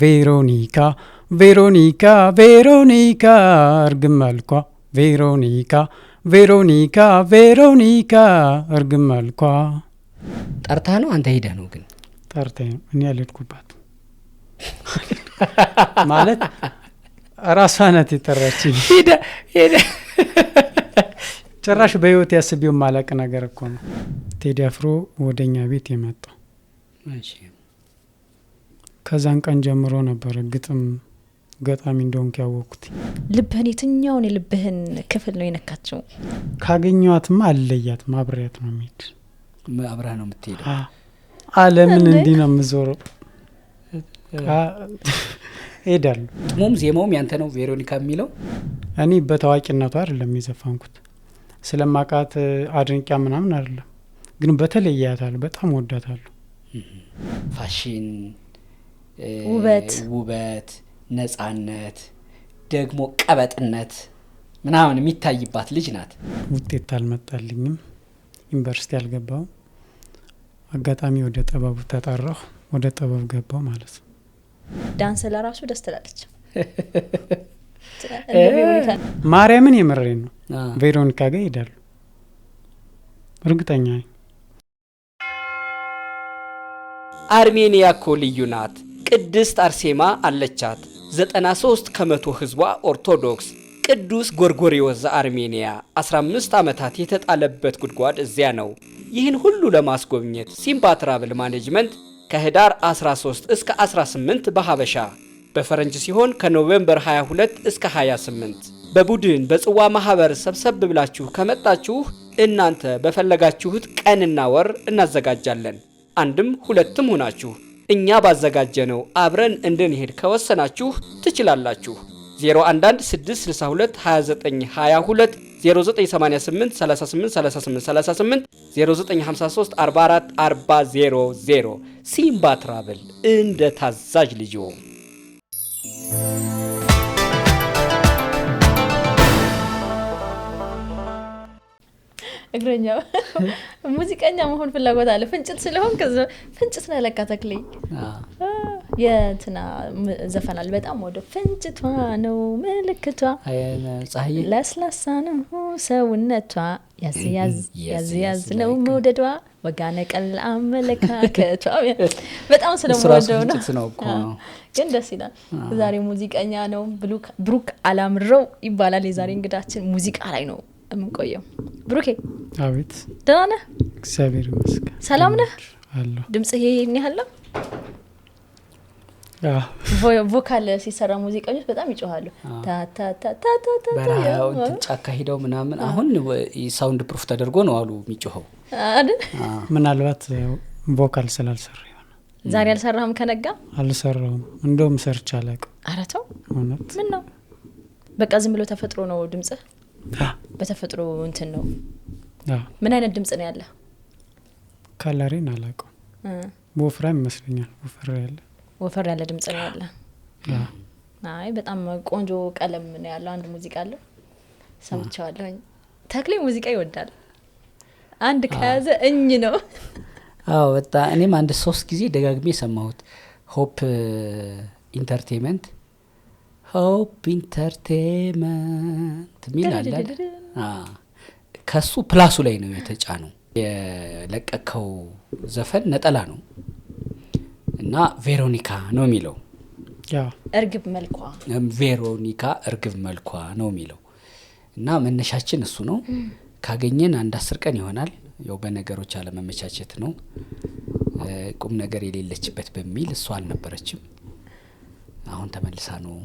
ቬሮኒካ ቬሮኒካ ቬሮኒካ እርግብ መልኳ ቬሮኒካ ቬሮኒካ ቬሮኒካ እርግብ መልኳ። ጠርታ ነው አንተ ሄደህ ነው? ግን ጠርታ ነው እኔ ያልሄድኩባት ማለት ራሷ ናት የጠራችኝ። ሄደ ጭራሽ በህይወት ያስቢው ማለቅ ነገር እኮ ነው ቴዲ አፍሮ ወደኛ ቤት የመጣው። እሺ ከዛን ቀን ጀምሮ ነበር ግጥም ገጣሚ እንደሆንኩ ያወቅኩት። ልብህን የትኛውን የልብህን ክፍል ነው የነካቸው? ካገኘዋትማ አልለያትም፣ አብሬያት ነው የምሄድ። አብረህ ነው የምትሄደው? ዓለምን እንዲህ ነው የምዞረው። ሄዳለሁ። ጥሙም ዜማውም ያንተ ነው ቬሮኒካ የሚለው? እኔ በታዋቂነቷ አይደለም የዘፈንኩት፣ ስለማቃት አድንቂያ ምናምን አይደለም፣ ግን በተለይ ያታለሁ፣ በጣም ወዳታለሁ። ፋሽን፣ ውበት፣ ነጻነት፣ ደግሞ ቀበጥነት ምናምን የሚታይባት ልጅ ናት። ውጤት አልመጣልኝም፣ ዩኒቨርሲቲ አልገባው፣ አጋጣሚ ወደ ጥበቡ ተጠራሁ፣ ወደ ጥበብ ገባው ማለት ነው። ዳንስ ለራሱ ደስ ትላለች ማርያምን የምሬ ነው። ቬሮኒካ ጋር ሄዳለሁ እርግጠኛ ነኝ። አርሜኒያ እኮ ልዩ ናት። ቅድስት አርሴማ አለቻት። 93% ህዝቧ ኦርቶዶክስ። ቅዱስ ጎርጎሪዎስ ዘአርሜኒያ 15 ዓመታት የተጣለበት ጉድጓድ እዚያ ነው። ይህን ሁሉ ለማስጎብኘት ሲምባ ትራቭል ማኔጅመንት ከህዳር 13 እስከ 18 በሀበሻ በፈረንጅ ሲሆን ከኖቬምበር 22 እስከ 28 በቡድን በጽዋ ማህበር ሰብሰብ ብላችሁ ከመጣችሁ እናንተ በፈለጋችሁት ቀንና ወር እናዘጋጃለን። አንድም ሁለትም ሆናችሁ እኛ ባዘጋጀነው አብረን እንድንሄድ ከወሰናችሁ ትችላላችሁ። 011 662 2922 0988 38 38 38 0953 44 40 ሲምባ ትራቭል እንደ ታዛዥ ልጆ። እግረኛ ሙዚቀኛ መሆን ፍላጎት አለ። ፍንጭት ስለሆን ከዛ ፍንጭት ነው ለካ ተክሌ የእንትና ዘፈናል በጣም ወደ ፍንጭቷ ነው ምልክቷ ፀሐይ ለስላሳ ነው ሰውነቷ ያዝ ያዝ ነው መውደዷ ወጋነ ቀል አመለካከቷ በጣም ስለምወደው ነው። ግን ደስ ይላል። ዛሬ ሙዚቀኛ ነው ብሩክ አላምረው ይባላል። የዛሬ እንግዳችን ሙዚቃ ላይ ነው የምንቆየው። ብሩኬ አቤት። ደህና ነህ? እግዚአብሔር ይመስገን። ሰላም ነህ? አለሁ። ድምጽህ ይሄን ያህል ቮካል ሲሰራ ሙዚቀኞች በጣም ይጮሃሉ። በራው ጫካ ሄደው ምናምን አሁን ሳውንድ ፕሩፍ ተደርጎ ነው አሉ የሚጮኸው አይደል? ምናልባት ቮካል ስላልሰራ ይሆናል። ዛሬ አልሰራህም? ከነጋ አልሰራውም። እንደውም ሰርች አላውቅም። ኧረ ተው። እውነት ምን ነው? በቃ ዝም ብሎ ተፈጥሮ ነው ድምጽህ? በተፈጥሮ እንትን ነው። ምን አይነት ድምጽ ነው ያለ? ካላሪን አላውቅም። ወፍራም ይመስለኛል። ወፈር ያለ ድምጽ ነው ያለ። አይ በጣም ቆንጆ ቀለም ነው ያለው። አንድ ሙዚቃ አለው ሰምቻለሁ። ተክሌ ሙዚቃ ይወዳል። አንድ ከያዘ እኝ ነው። አዎ በጣም እኔም አንድ 3 ጊዜ ደጋግሜ ሰማሁት። ሆፕ ኢንተርቴይንመንት ሚል አለ። ከሱ ፕላሱ ላይ ነው የተጫነው። የለቀቀው ዘፈን ነጠላ ነው እና ቬሮኒካ ነው የሚለው። እርግብ መልኳ ቬሮኒካ እርግብ መልኳ ነው የሚለው እና መነሻችን እሱ ነው። ካገኘን አንድ 10 ቀን ይሆናል። ያው በነገሮች አለመመቻቸት ነው። ቁም ነገር የሌለችበት በሚል እሷ አልነበረችም። አሁን ተመልሳ ነው።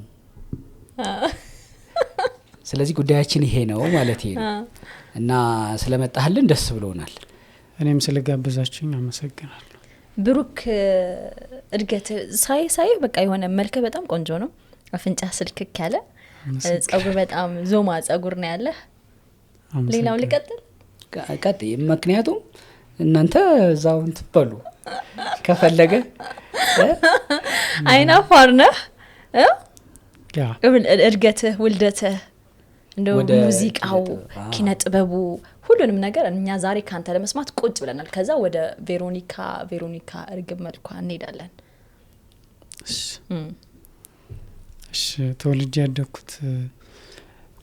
ስለዚህ ጉዳያችን ይሄ ነው ማለት ነው እና ስለመጣህልን ደስ ብሎናል። እኔም ስለጋበዛችሁኝ አመሰግናለሁ። ብሩክ እድገት ሳይ በቃ የሆነ መልከ በጣም ቆንጆ ነው። አፍንጫ ስልክክ ያለ ጸጉር በጣም ዞማ ጸጉር ነው ያለ። ሌላው ልቀጥል ቀጥይ። ምክንያቱም እናንተ እዛው እንትበሉ ከፈለገ አይናፋር ነህ። እድገትህ ውልደትህ እንደው ሙዚቃው ኪነ ጥበቡ ሁሉንም ነገር እኛ ዛሬ ካንተ ለመስማት ቁጭ ብለናል። ከዛ ወደ ቬሮኒካ እርግብ መልኳ እንሄዳለን። እሺ ተወልጄ ያደግኩት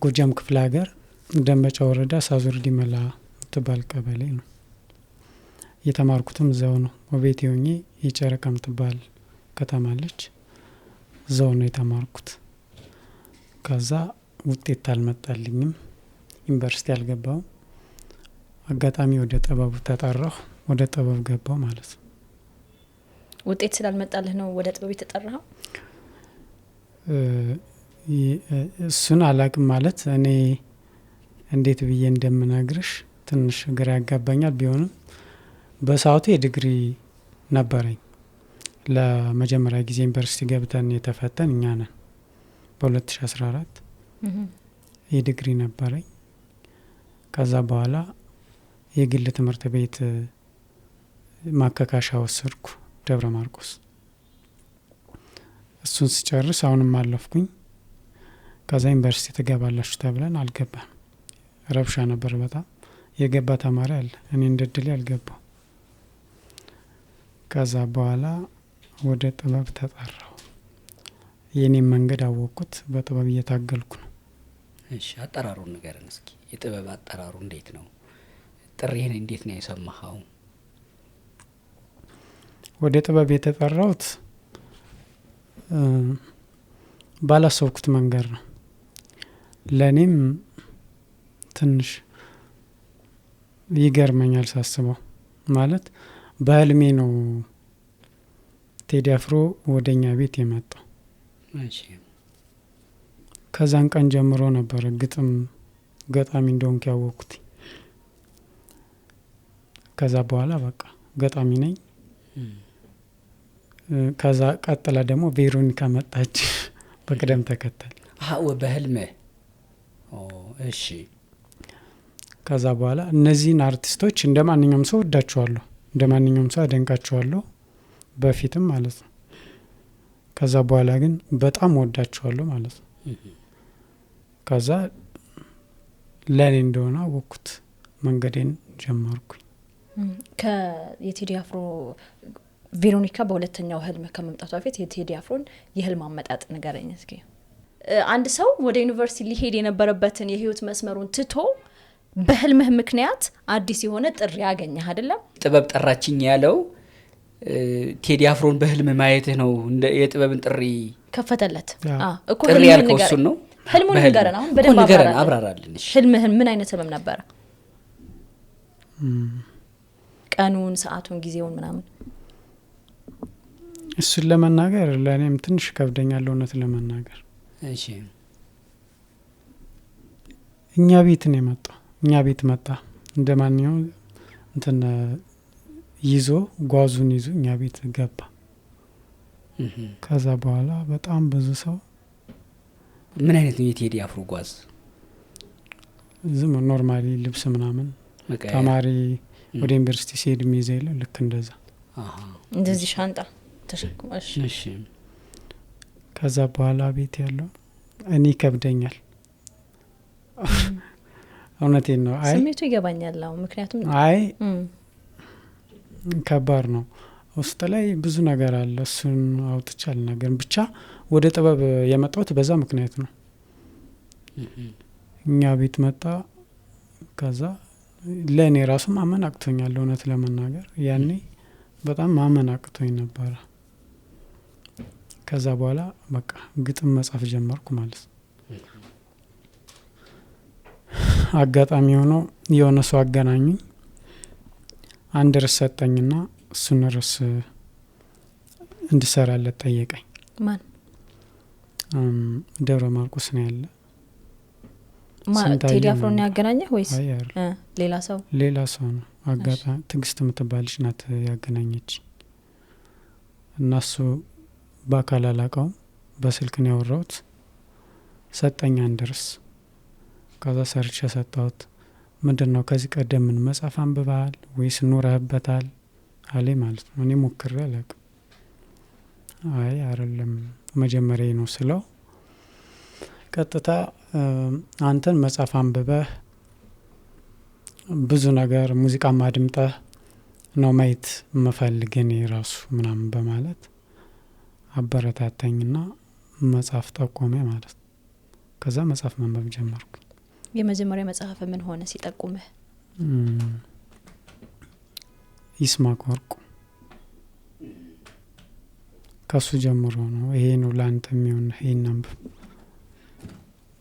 ጎጃም ክፍለ ሀገር ደንበጫ ወረዳ ሳዙር ዲመላ ምትባል ቀበሌ ነው። የተማርኩትም እዛው ነው። ወቤቴ ሆኜ የጨረቃ ምትባል ከተማ አለች፣ እዛው ነው የተማርኩት። ከዛ ውጤት አልመጣልኝም፣ ዩኒቨርሲቲ አልገባውም። አጋጣሚ ወደ ጥበቡ ተጠራሁ፣ ወደ ጥበብ ገባው ማለት ነው። ውጤት ስላልመጣልህ ነው ወደ ጥበብ የተጠራኸው? እሱን አላቅም። ማለት እኔ እንዴት ብዬ እንደምነግርሽ ትንሽ ግራ ያጋባኛል። ቢሆንም በሰዓቱ የዲግሪ ነበረኝ። ለመጀመሪያ ጊዜ ዩኒቨርሲቲ ገብተን የተፈተን እኛ ነን በ2014 የዲግሪ ነበረኝ። ከዛ በኋላ የግል ትምህርት ቤት ማከካሻ ወሰድኩ ደብረ ማርቆስ። እሱን ስጨርስ አሁንም አለፍኩኝ። ከዛ ዩኒቨርሲቲ ትገባላችሁ ተብለን አልገባን። ረብሻ ነበር በጣም። የገባ ተማሪ አለ፣ እኔ እንደድል ያልገባው። ከዛ በኋላ ወደ ጥበብ ተጠራው። የኔም መንገድ አወቅኩት፣ በጥበብ እየታገልኩ ነው። እሺ አጠራሩን ንገረን እስኪ። የጥበብ አጠራሩ እንዴት ነው? ጥሪህን እንዴት ነው የሰማኸው? ወደ ጥበብ የተጠራሁት ባላሰብኩት መንገድ ነው። ለእኔም ትንሽ ይገርመኛል ሳስበው። ማለት በህልሜ ነው ቴዲ አፍሮ ወደኛ ቤት የመጣው። ከዛን ቀን ጀምሮ ነበር ግጥም ገጣሚ እንደሆንኩ ያወቅኩት። ከዛ በኋላ በቃ ገጣሚ ነኝ። ከዛ ቀጥላ ደግሞ ቬሮኒካ መጣች በቅደም ተከተል። በህልምህ? እሺ። ከዛ በኋላ እነዚህን አርቲስቶች እንደ ማንኛውም ሰው ወዳቸዋለሁ፣ እንደ ማንኛውም ሰው አደንቃቸዋለሁ በፊትም ማለት ነው። ከዛ በኋላ ግን በጣም ወዳቸዋለሁ ማለት ነው። ከዛ ለኔ እንደሆነ አወቅኩት፣ መንገዴን ጀመርኩኝ። የቴዲ አፍሮ ቬሮኒካ በሁለተኛው ህልም ከመምጣቷ በፊት የቴዲ አፍሮን የህልም አመጣጥ ንገረኝ እስኪ። አንድ ሰው ወደ ዩኒቨርሲቲ ሊሄድ የነበረበትን የህይወት መስመሩን ትቶ በህልምህ ምክንያት አዲስ የሆነ ጥሪ ያገኘህ አይደለም? ጥበብ ጠራችኝ ያለው ቴዲ አፍሮን በህልም ማየትህ ነው የጥበብን ጥሪ ከፈተለት። እኮ ጥሪ ያልከው እሱን ነው። ህልሙን ንገረን አሁን በደንብ አብራራልን። ህልምህን ምን አይነት ህልም ነበረ? ቀኑን፣ ሰዓቱን፣ ጊዜውን ምናምን እሱን ለመናገር ለእኔም ትንሽ ከብደኛል እውነት ለመናገር። እሺ። እኛ ቤት ነው የመጣው። እኛ ቤት መጣ እንደ ማንኛውም እንትን ይዞ ጓዙን ይዞ እኛ ቤት ገባ። ከዛ በኋላ በጣም ብዙ ሰው። ምን አይነት ነው የቴዲ አፍሮ ጓዝ? ዝም ኖርማሊ ልብስ ምናምን ተማሪ ወደ ዩኒቨርሲቲ ሲሄድ የሚይዘው የለ ልክ እንደዛ እንደዚህ ሻንጣ ተሸክሟል። እሺ። ከዛ በኋላ ቤት ያለው እኔ ከብደኛል እውነቴን ነው። አይ ስሜቱ ይገባኛል። ምክንያቱም አይ ከባድ ነው። ውስጥ ላይ ብዙ ነገር አለ። እሱን አውጥቼ አልናገርም። ብቻ ወደ ጥበብ የመጣሁት በዛ ምክንያት ነው። እኛ ቤት መጣ። ከዛ ለእኔ ራሱ ማመን አቅቶኛል እውነት ለመናገር። ያኔ በጣም ማመን አቅቶኝ ነበረ። ከዛ በኋላ በቃ ግጥም መጻፍ ጀመርኩ ማለት ነው። አጋጣሚ ሆኖ የሆነ ሰው አገናኙኝ። አንድ ርዕስ ሰጠኝና እሱን ርዕስ እንድሰራለት ጠየቀኝ። ማን? ደብረ ማርቆስ ነው ያለ። ቴዲ አፍሮን ያገናኘህ ወይስ ሌላ ሰው? ሌላ ሰው ነው። አጋጣሚ ትግስት የምትባልሽ ናት ያገናኘች። እና እሱ በአካል አላውቀውም፣ በስልክ ነው ያወራሁት። ሰጠኝ አንድ ርዕስ። ከዛ ሰርቼ ሰጠሁት። ምንድን ነው ከዚህ ቀደም ምን መጽሐፍ አንብበሃል ወይስ ኑረህበታል አለ ማለት ነው። እኔ ሞክሬ አላውቅም። አይ አይደለም መጀመሪያ ነው ስለው፣ ቀጥታ አንተን መጽሐፍ አንብበህ ብዙ ነገር ሙዚቃ ማድምጠህ ነው ማየት መፈልገን የራሱ ምናምን በማለት አበረታታኝና መጽሐፍ ጠቆመ ማለት ነው። ከዛ መጽሐፍ ማንበብ ጀመርኩ። የመጀመሪያ መጽሐፍ ምን ሆነ ሲጠቁምህ? ይስማዕከ ወርቁ ከሱ ጀምሮ ነው ይሄ ነው ላንተ የሚሆን ይሄን አንብብ።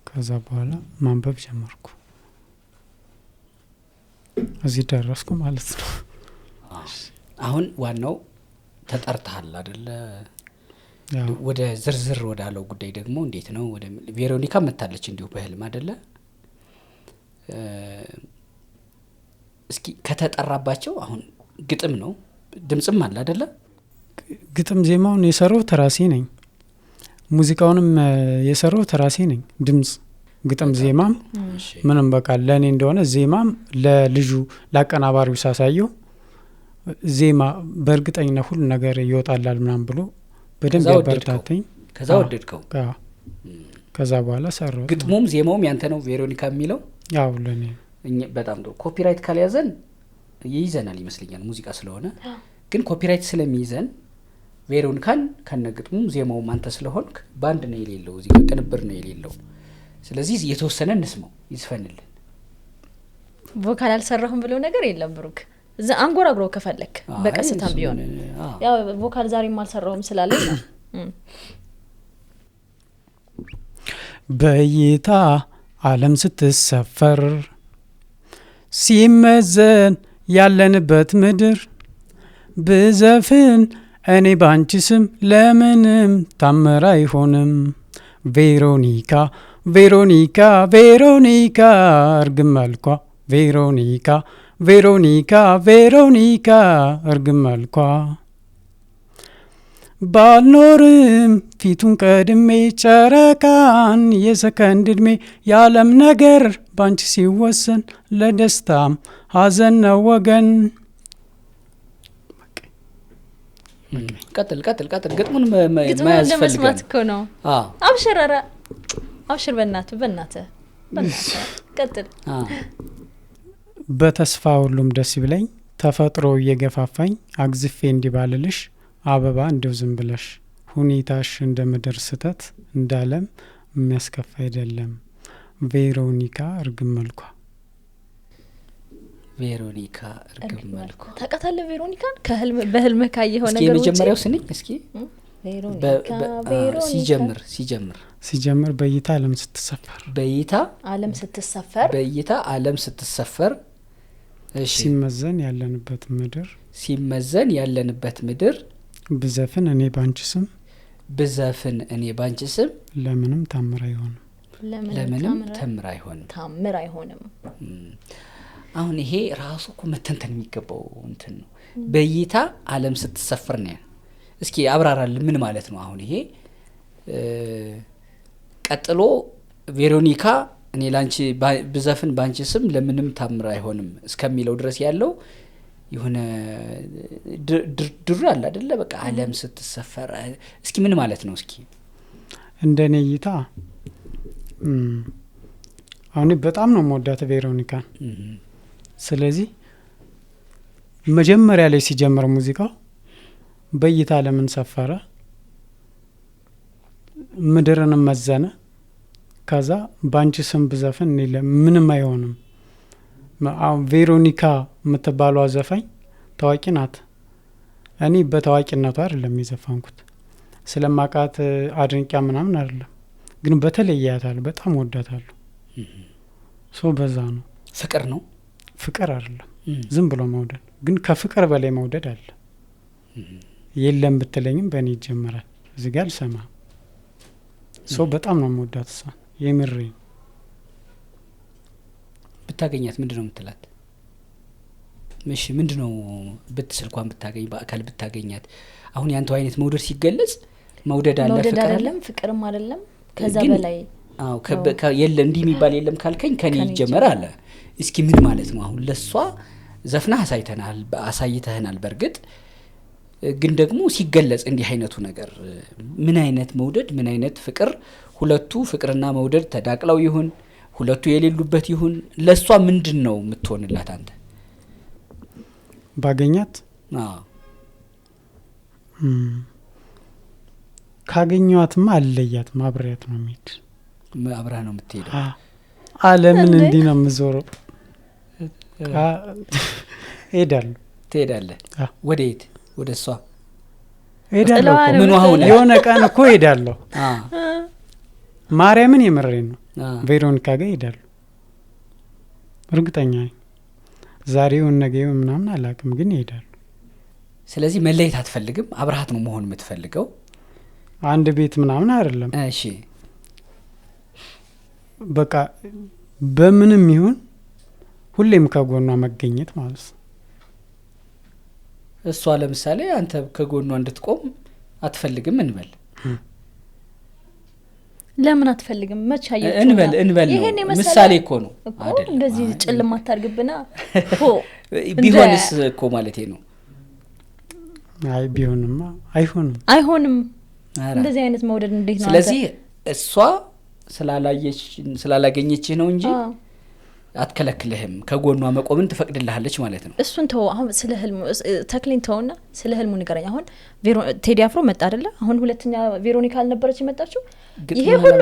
ከዛ በኋላ ማንበብ ጀመርኩ። እዚህ ደረስኩ ማለት ነው። አሁን ዋናው ተጠርተሃል አይደለ? ወደ ዝርዝር ወዳለው ጉዳይ ደግሞ እንዴት ነው ወደ ቬሮኒካ መታለች እንዲሁ በህልም አይደለ? እስኪ ከተጠራባቸው አሁን ግጥም ነው ድምጽም አለ አይደለ? ግጥም ዜማውን የሰራው ተራሴ ነኝ። ሙዚቃውንም የሰራው ተራሴ ነኝ። ድምጽ ግጥም ዜማም ምንም በቃ ለኔ እንደሆነ ዜማም ለልጁ ላቀናባሪው ሳሳየው ዜማ በእርግጠኝነት ሁሉ ነገር ይወጣላል ምናምን ብሎ በደንብ ያበረታተኝ። ከዛ ወደድከው? ከዛ በኋላ ሰራው። ግጥሙም ዜማውም ያንተ ነው ቬሮኒካ የሚለው? ያው ለኔ በጣም ጥሩ። ኮፒራይት ካልያዘን ይይዘናል ይመስለኛል ሙዚቃ ስለሆነ። ግን ኮፒራይት ስለሚይዘን ቬሮኒካን ከነግጥሙም ዜማውም አንተ ስለሆንክ ባንድ ነው የሌለው፣ እዚህ ጋር ቅንብር ነው የሌለው። ስለዚህ የተወሰነ እንስማው ይዝፈንልን። ቮካል አልሰራሁም ብሎ ነገር የለም ብሩክ። አንጎራጉሮ ከፈለክ በቀስታም ቢሆን ያው ቮካል ዛሬም አልሰራሁም ስላለኝ ነው። በእይታ ዓለም ስትሰፈር ሲመዘን ያለንበት ምድር ብዘፍን እኔ ባንቺ ስም ለምንም ታምር አይሆንም። ቬሮኒካ ቬሮኒካ ቬሮኒካ እርግብ መልኳ ቬሮኒካ ቬሮኒካ ቬሮኒካ እርግብ መልኳ ባልኖርም ፊቱን ቀድሜ ጨረቃን የሰከንድ እድሜ የዓለም ነገር ባንቺ ሲወሰን ለደስታም ሐዘን ነው ወገን። ቀጥል ግጥሙን ማያዝ ለመስማት እኮ ነው። አብሽር አብሽር በእናትህ ቀጥል። በተስፋ ሁሉም ደስ ይብለኝ ተፈጥሮ እየገፋፋኝ አግዝፌ እንዲባልልሽ አበባ እንደው ዝም ብለሽ ሁኔታሽ እንደ ምድር ስተት እንዳለም የሚያስከፋ አይደለም። ቬሮኒካ እርግብ መልኳ ቬሮኒካ እርግብ መልኳ። ታውቃታለህ ቬሮኒካን? በህልም ካየኸው ነገር እስኪ የመጀመሪያው ስንኝ እስኪ ቬሮኒካ ሲጀምር በእይታ ዓለም ስትሰፈር በእይታ ዓለም ስትሰፈር እሺ ሲመዘን ያለንበት ምድር ብዘፍን እኔ ባንቺ ስም ለምንም ታምር አይሆንም። አሁን ይሄ ራሱ እኮ መተንተን የሚገባው እንትን ነው። በእይታ ዓለም ስትሰፈር ነው። እስኪ አብራራልን ምን ማለት ነው? አሁን ይሄ ቀጥሎ ቬሮኒካ እኔ ላንቺ ብዘፍን ባንቺ ስም ለምንም ታምር አይሆንም እስከሚለው ድረስ ያለው የሆነ ድር አለ አይደለ? በቃ ዓለም ስትሰፈር እስኪ ምን ማለት ነው? እስኪ እንደኔ እይታ አሁን በጣም ነው የምወዳት ቬሮኒካን። ስለዚህ መጀመሪያ ላይ ሲጀምር ሙዚቃው በእይታ ዓለምን ሰፈረ ምድርን መዘነ ከዛ ባንቺ ስም ብዘፍን ምንም አይሆንም። ቬሮኒካ የምትባለው ዘፋኝ ታዋቂ ናት። እኔ በታዋቂነቷ አይደለም የዘፈንኩት ስለማቃት አድንቂያ ምናምን አይደለም፣ ግን በተለያታለሁ በጣም ወዳታለሁ። በዛ ነው። ፍቅር ነው ፍቅር አይደለም ዝም ብሎ መውደድ፣ ግን ከፍቅር በላይ መውደድ አለ። የለም ብትለኝም በእኔ ይጀምራል። እዚህ ጋር ልሰማ በጣም ነው የምወዳት እሷ የምሬ። ብታገኛት ምንድነው የምትላት? እሺ ምንድነው ብትስልኳን ብታገኝ በአካል ብታገኛት አሁን ያንተው አይነት መውደድ ሲገለጽ መውደድ አለ ፍቅር አይደለም ፍቅርም አይደለም ከዛ በላይ የለ እንዲህ የሚባል የለም ካልከኝ ከኔ ይጀምራል። እስኪ ምን ማለት ነው? አሁን ለሷ ዘፍና አሳይተህናል በርግጥ ግን ደግሞ ሲገለጽ እንዲህ አይነቱ ነገር ምን አይነት መውደድ ምን አይነት ፍቅር፣ ሁለቱ ፍቅርና መውደድ ተዳቅለው ይሁን ሁለቱ የሌሉበት ይሁን ለሷ ምንድነው የምትሆንላት አንተ ባገኛት? ካገኘዋትማ አልለያትም፣ አብሬያት ነው የምሄድ። አብራ ነው የምትሄደው? ዓለምን እንዲህ ነው የምዞረው። ሄዳለሁ። ትሄዳለህ? ወደ የት? ወደ እሷ ሄዳለሁ። ምን ሆነ? የሆነ ቀን እኮ ሄዳለሁ። ማርያምን የምሬን ነው። ቬሮኒካ ጋር ሄዳለሁ እርግጠኛ ነኝ። ዛሬውን ነገውን ምናምን አላውቅም፣ ግን ይሄዳሉ። ስለዚህ መለየት አትፈልግም? አብረሃት ነው መሆን የምትፈልገው? አንድ ቤት ምናምን አይደለም። እሺ በቃ በምንም ይሁን ሁሌም ከጎኗ መገኘት ማለት ነው። እሷ ለምሳሌ አንተ ከጎኗ እንድትቆም አትፈልግም እንበል። ለምን አትፈልግም? መች አየችው? እንበል ነው ምሳሌ እኮ ነው አይደል? እንደዚህ ጭልም አታርግብና ቢሆንስ እኮ ማለቴ ነው። አይ ቢሆንማ አይሆንም። እንደዚህ አይነት መውደድ እንዴት ነው? ስለዚህ እሷ ስላላገኘች ነው እንጂ አትከለክልህም። ከጎኗ መቆምን ትፈቅድልሃለች ማለት ነው። እሱን ተው። አሁን ስለ ህልሙ ተክሊን ተውና ስለ ህልሙ ንገረኝ። አሁን ቴዲ አፍሮ መጣ አይደለ? አሁን ሁለተኛ ቬሮኒካ አልነበረች የመጣችው? ይሄ ሁሉ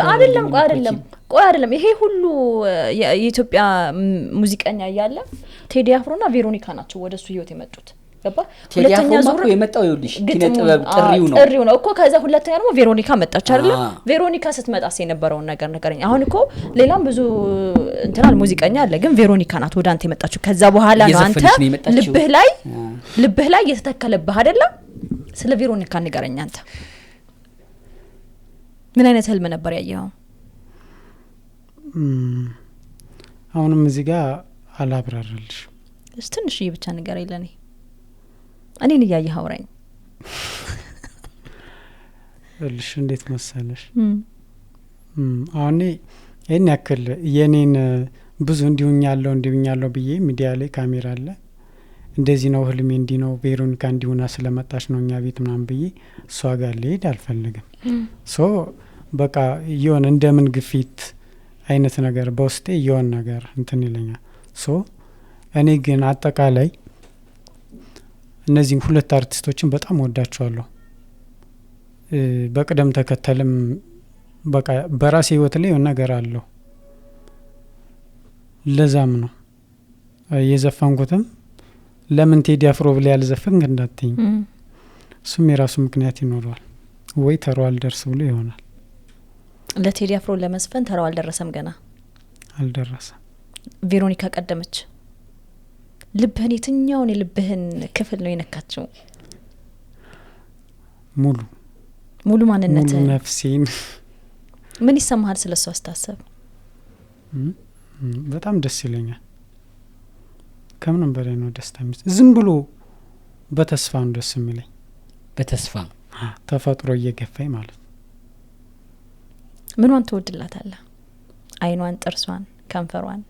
አይደለም ይሄ ሁሉ የኢትዮጵያ ሙዚቀኛ እያለ ቴዲ አፍሮና ቬሮኒካ ናቸው ወደሱ ህይወት የመጡት። ገባ? ሁለተኛ ዙር የመጣው ይኸውልሽ ኪነ ጥበብ ጥሪው ነው እኮ። ከዛ ሁለተኛ ደግሞ ቬሮኒካ መጣች አይደለ? ቬሮኒካ ስትመጣስ የነበረውን ነገር ንገረኝ። አሁን እኮ ሌላም ብዙ እንትናል ሙዚቀኛ አለ፣ ግን ቬሮኒካ ናት ወደ አንተ የመጣችው። ከዛ በኋላ ነው አንተ ልብህ ላይ የተተከለብህ አይደለ? ስለ ቬሮኒካ ንገረኝ አንተ። ምን አይነት ህልም ነበር ያየኸው? አሁንም እዚህ ጋር አላብራራልሽ። ትንሽ ብቻ ንገረኝ ለኔ። እኔን እያየህ አውራኝ። እልሽ እንዴት መሰለሽ? አሁን ይሄን ያክል የኔን ብዙ እንዲሁኛለሁ ብዬ ሚዲያ ላይ ካሜራ አለ እንደዚህ ነው ህልሜ እንዲህ ነው ቬሮኒካ እንዲሆና ስለመጣች ነው እኛ ቤት ምናምን ብዬ እሷ ጋር ልሄድ አልፈልግም። ሶ በቃ የሆነ እንደምን ግፊት አይነት ነገር በውስጤ የሆነ ነገር እንትን ይለኛል። ሶ እኔ ግን አጠቃላይ እነዚህን ሁለት አርቲስቶችን በጣም ወዳቸዋለሁ። በቅደም ተከተልም በቃ በራሴ ህይወት ላይ የሆነ ነገር አለው። ለዛም ነው የዘፈንኩትም ለምን ቴዲ አፍሮ ብለ ያልዘፈንክ እንዳትኝ። እሱም የራሱ ምክንያት ይኖረዋል። ወይ ተራው አልደርስ ብሎ ይሆናል። ለቴዲ አፍሮ ለመስፈን ተራው አልደረሰም፣ ገና አልደረሰም። ቬሮኒካ ቀደመች። ልብህን የትኛውን የልብህን ክፍል ነው የነካችው? ሙሉ ማንነትህ፣ ሙሉ ነፍሴን። ምን ይሰማሃል ስለሷ አስተሳሰብ? በጣም ደስ ይለኛል። ከምንም በላይ ነው ደስታ የሚስ ዝም ብሎ በተስፋ ነው ደስ የሚለኝ። በተስፋ ተፈጥሮ እየገፋኝ ማለት ነው። ምኗን ትወድላታለህ? አይኗን፣ ጥርሷን፣ ከንፈሯን?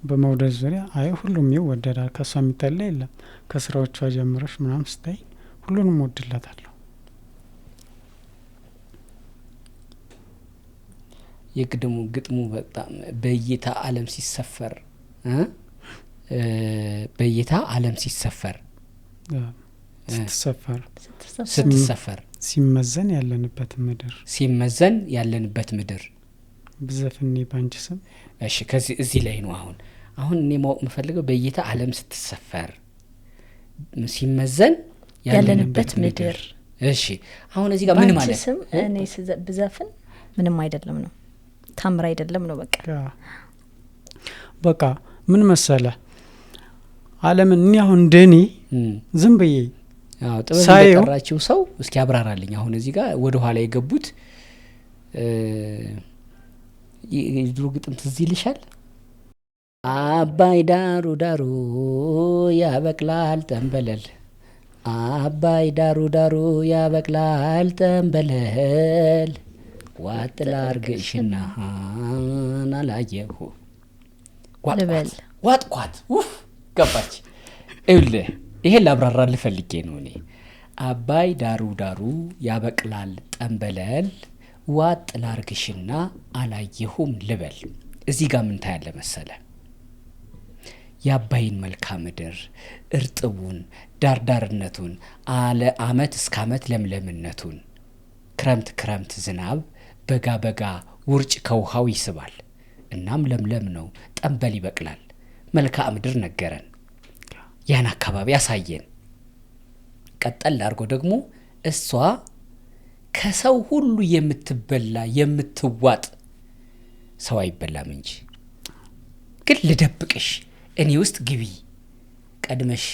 በመውደድ ዙሪያ ሁሉም ይወደዳል። ከሷ የሚጠላ የለም። ከስራዎቿ ጀምረሽ ምናምን ስታይ ሁሉንም ወድላታለሁ። ግጥሙ በጣም በእይታ ዓለም ሲሰፈር በእይታ ዓለም ስትሰፈር ሲመዘን ያለንበት ምድር ብዘፍኔ ባንቺ ስም። እሺ ከዚህ እዚህ ላይ ነው አሁን እኔ ማወቅ የምፈልገው በእይታ ዓለም ስትሰፈር ሲመዘን ያለንበት ምድር። እሺ አሁን እዚህ ጋር ምን ማለት ነው? እኔ ብዘፍን ምንም አይደለም ነው፣ ታምር አይደለም ነው። በቃ ምን መሰለ ዓለምን እኔ አሁን እንደኔ ዝም ብዬ ጥበብ የጠራችው ሰው እስኪ አብራራልኝ። አሁን እዚህ ጋር ወደ ኋላ የገቡት የድሮ ግጥም ትዝ ይልሻል? አባይ ዳሩ ዳሩ ያበቅላል ጠንበለል፣ አባይ ዳሩ ዳሩ ያበቅላል ጠንበለል፣ ዋጥላ አርግሽና አላየሁ ዋጥኳት ገባች። ይኸውልህ ይሄን ላብራራልህ ፈልጌ ነው እኔ። አባይ ዳሩ ዳሩ ያበቅላል ጠንበለል፣ ዋጥላ አርግሽና አላየሁም ልበል። እዚህ ጋር ምን ታያለህ መሰለ? የአባይን መልክዓ ምድር እርጥቡን ዳርዳርነቱን አለ አመት እስከ አመት ለምለምነቱን ክረምት ክረምት ዝናብ በጋ በጋ ውርጭ ከውሃው ይስባል እናም ለምለም ነው ጠንበል ይበቅላል መልክዓ ምድር ነገረን ያን አካባቢ ያሳየን ቀጠል አድርጎ ደግሞ እሷ ከሰው ሁሉ የምትበላ የምትዋጥ ሰው አይበላም እንጂ ግን ልደብቅሽ እኔ ውስጥ ግቢ ቀድመሽ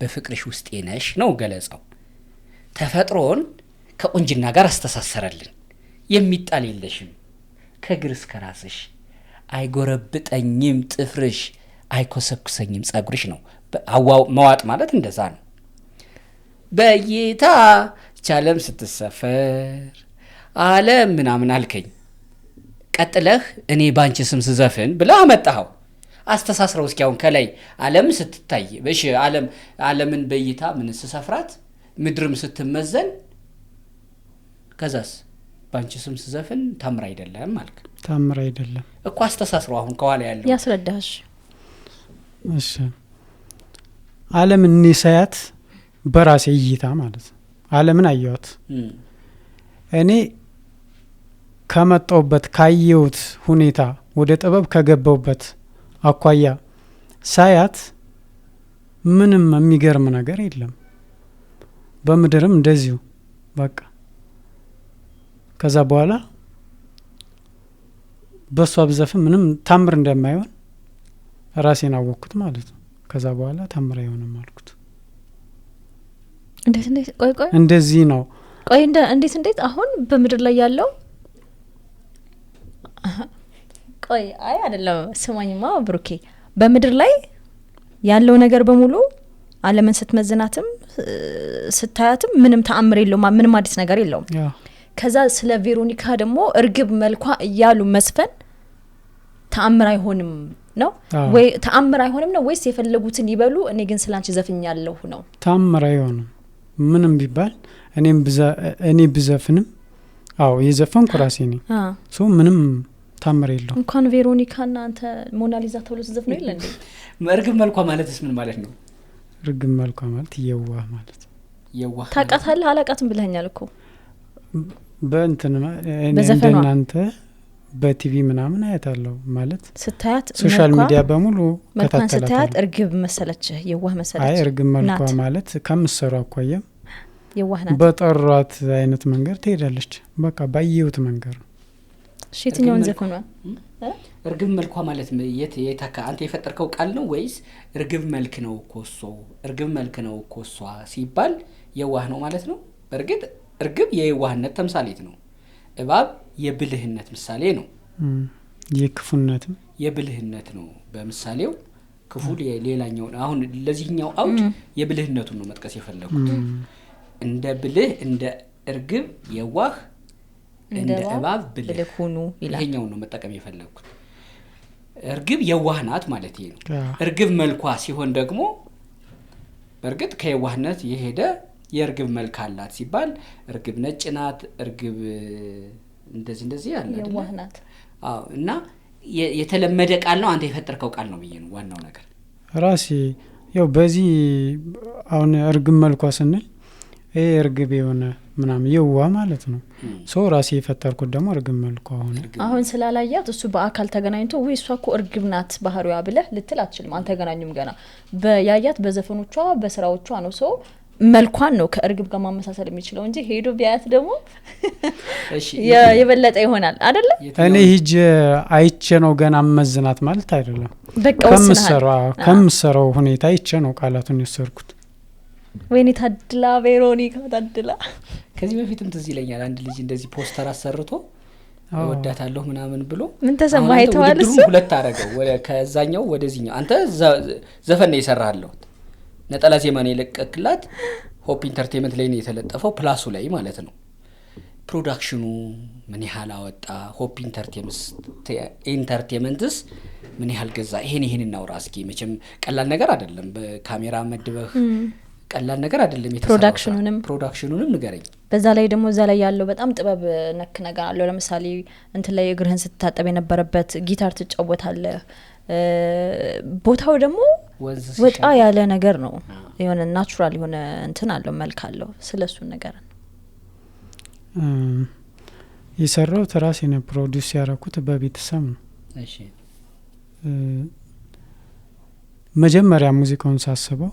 በፍቅርሽ ውስጥ ነሽ ነው ገለጻው ተፈጥሮን ከቁንጅና ጋር አስተሳሰረልን የሚጣል የለሽም ከግር እስከ ራስሽ አይጎረብጠኝም ጥፍርሽ አይኮሰኩሰኝም ጸጉርሽ ነው መዋጥ ማለት እንደዛ ነው በይታ ቻለም ስትሰፈር ዓለም ምናምን አልከኝ ቀጥለህ እኔ ባንቺ ስም ስዘፍን ብላ አመጣው አስተሳስረው እስኪያውን ከላይ ዓለም ስትታይ በሽ ዓለምን በይታ ምን ስሰፍራት ምድርም ስትመዘን ከዛስ ባንቺ ስም ስዘፍን ታምር አይደለም ማለት ታምር አይደለም እኮ አስተሳስረው አሁን ከኋላ ያለው ያስረዳሽ እሺ ዓለምን ንሳያት በራሴ እይታ ማለት ዓለምን አየዋት እኔ ከመጣውበት ካየውት ሁኔታ ወደ ጥበብ ከገባውበት አኳያ ሳያት ምንም የሚገርም ነገር የለም በመድርም እንደዚሁ በቃ ከዛ በኋላ በሷ ብዘፍን ምንም ታምር እንደማይሆን ራሴን አወኩት ማለት ነው ከዛ በኋላ ታምር አይሆንም አልኩት እንዴት ቆይ እንደዚህ ነው ቆይ እንዴት አሁን በመድር ላይ ያለው ቆይ አይ አይደለም ስማኝማ ብሩኬ በመድር ላይ ያለው ነገር በሙሉ ዓለምን ስትመዝናትም ስታያትም ምንም ተአምር የለውም ምንም አዲስ ነገር የለውም ከዛ ስለ ቬሮኒካ ደግሞ እርግብ መልኳ እያሉ መስፈን ተአምር አይሆንም ነው ወይ ተአምር አይሆንም ነው ወይስ የፈለጉትን ይበሉ እኔ ግን ስላንቺ ዘፍኛለሁ ነው ተአምር አይሆንም ምንም ቢባል እኔ ብዘፍንም አዎ የዘፈንኩ ራሴ ነኝ ሶ ምንም ታምር የለውም እንኳን ቬሮኒካና አንተ ሞናሊዛ ተብሎ ዘፍነው ይለ እንዴ እርግብ መልኳ ማለትስ ምን ማለት ነው እርግብ መልኳ ማለት የዋህ ማለት የዋህ ታቃታለህ አላቃትም ብለኛል እኮ በእንትን እንደናንተ በቲቪ ምናምን አያታለሁ ማለት ስታያት ሶሻል ሚዲያ በሙሉ ከታተላታ ስታያት እርግብ መሰለች የዋህ መሰለች አይ እርግብ መልኳ ማለት ከምሰሩ አኳያ የዋህ ናት በጠሯት አይነት መንገድ ትሄዳለች በቃ ባየሁት መንገድ ሽትኛውን ዘፈኗ እርግብ መልኳ ማለት የታካ አንተ የፈጠርከው ቃል ነው ወይስ እርግብ መልክ ነው ኮሶ እርግብ መልክ ነው ኮሷ ሲባል የዋህ ነው ማለት ነው በርግጥ እርግብ የዋህነት ተምሳሌት ነው እባብ የብልህነት ምሳሌ ነው የክፉነትም የብልህነት ነው በምሳሌው ክፉ ሌላኛው አሁን ለዚህኛው አውድ የብልህነቱን ነው መጥቀስ የፈለኩት እንደ ብልህ እንደ እርግብ የዋህ እንደ እባብ ብልህ ሆኑ ይላል ይሄኛው ነው መጠቀም የፈለኩት እርግብ የዋህ ናት ማለት ነው እርግብ መልኳ ሲሆን ደግሞ በርግጥ ከየዋህነት የሄደ የእርግብ መልክ አላት ሲባል እርግብ ነጭ ናት እርግብ እንደዚህ ያለ አይደል የዋህ ናት አዎ እና የተለመደ ቃል ነው አንተ የፈጠርከው ቃል ነው ብዬ ነው ዋናው ነገር ራሴ ያው በዚህ አሁን እርግብ መልኳ ስንል እርግብ የሆነ ምናምን የዋህ ማለት ነው ሶ ራሴ የፈጠርኩት ደግሞ እርግብ መልኳ አሁን ስላላያት እሱ በአካል ተገናኝቶ ወይ እሷ እኮ እርግብ ናት ባህሪዋ ብለህ ልትል አትችልም አልተገናኙም ገና በያያት በዘፈኖቿ በስራዎቿ ነው ሶ መልኳን ነው ከእርግብ ጋር ማመሳሰል የሚችለው እንጂ ሄዶ ቢያያት ደግሞ እሺ የበለጠ ይሆናል አይደለ እኔ ሂጅ አይቼ ነው ገና መዝናት ማለት አይደለም በቃ ከምሰራው ሁኔታ አይቼ ነው ቃላቱን የሰርኩት ወይኔ ታድላ ቬሮኒካ ታድላ ከዚህ በፊትም ትዝ ይለኛል አንድ ልጅ እንደዚህ ፖስተር አሰርቶ ወዳታለሁ ምናምን ብሎ ምን ተሰማህ አይተዋል እሱ ሁለት አረገው ከዛኛው ወደዚህኛው አንተ ዘፈን ነው የሰራህለው ነጠላ ዜማን የለቀቅላት ሆፕ ኢንተርቴይንመንት ላይ ነው የተለጠፈው ፕላሱ ላይ ማለት ነው ፕሮዳክሽኑ ምን ያህል አወጣ ሆፕ ኢንተርቴይንመንትስ ምን ያህል ገዛ ይሄን እናውራ እስኪ መቼም ቀላል ነገር አይደለም በካሜራ መድበህ ቀላል ነገር አይደለም ፕሮዳክሽኑንም ንገረኝ በዛ ላይ ደግሞ እዛ ላይ ያለው በጣም ጥበብ ነክ ነገር አለው ለምሳሌ እንት ላይ እግርህን ስትታጠብ የነበረበት ጊታር ትጫወታለህ ቦታው ደግሞ ወጣ ያለ ነገር ነው የሆነ ናቹራል የሆነ እንትን አለው መልክ አለው ስለሱ ነገር ነው የሰራው ራሴ ነው ፕሮዲዩስ ያደረኩት በቤተሰብ ነው እሺ መጀመሪያ ሙዚቃውን ሳስበው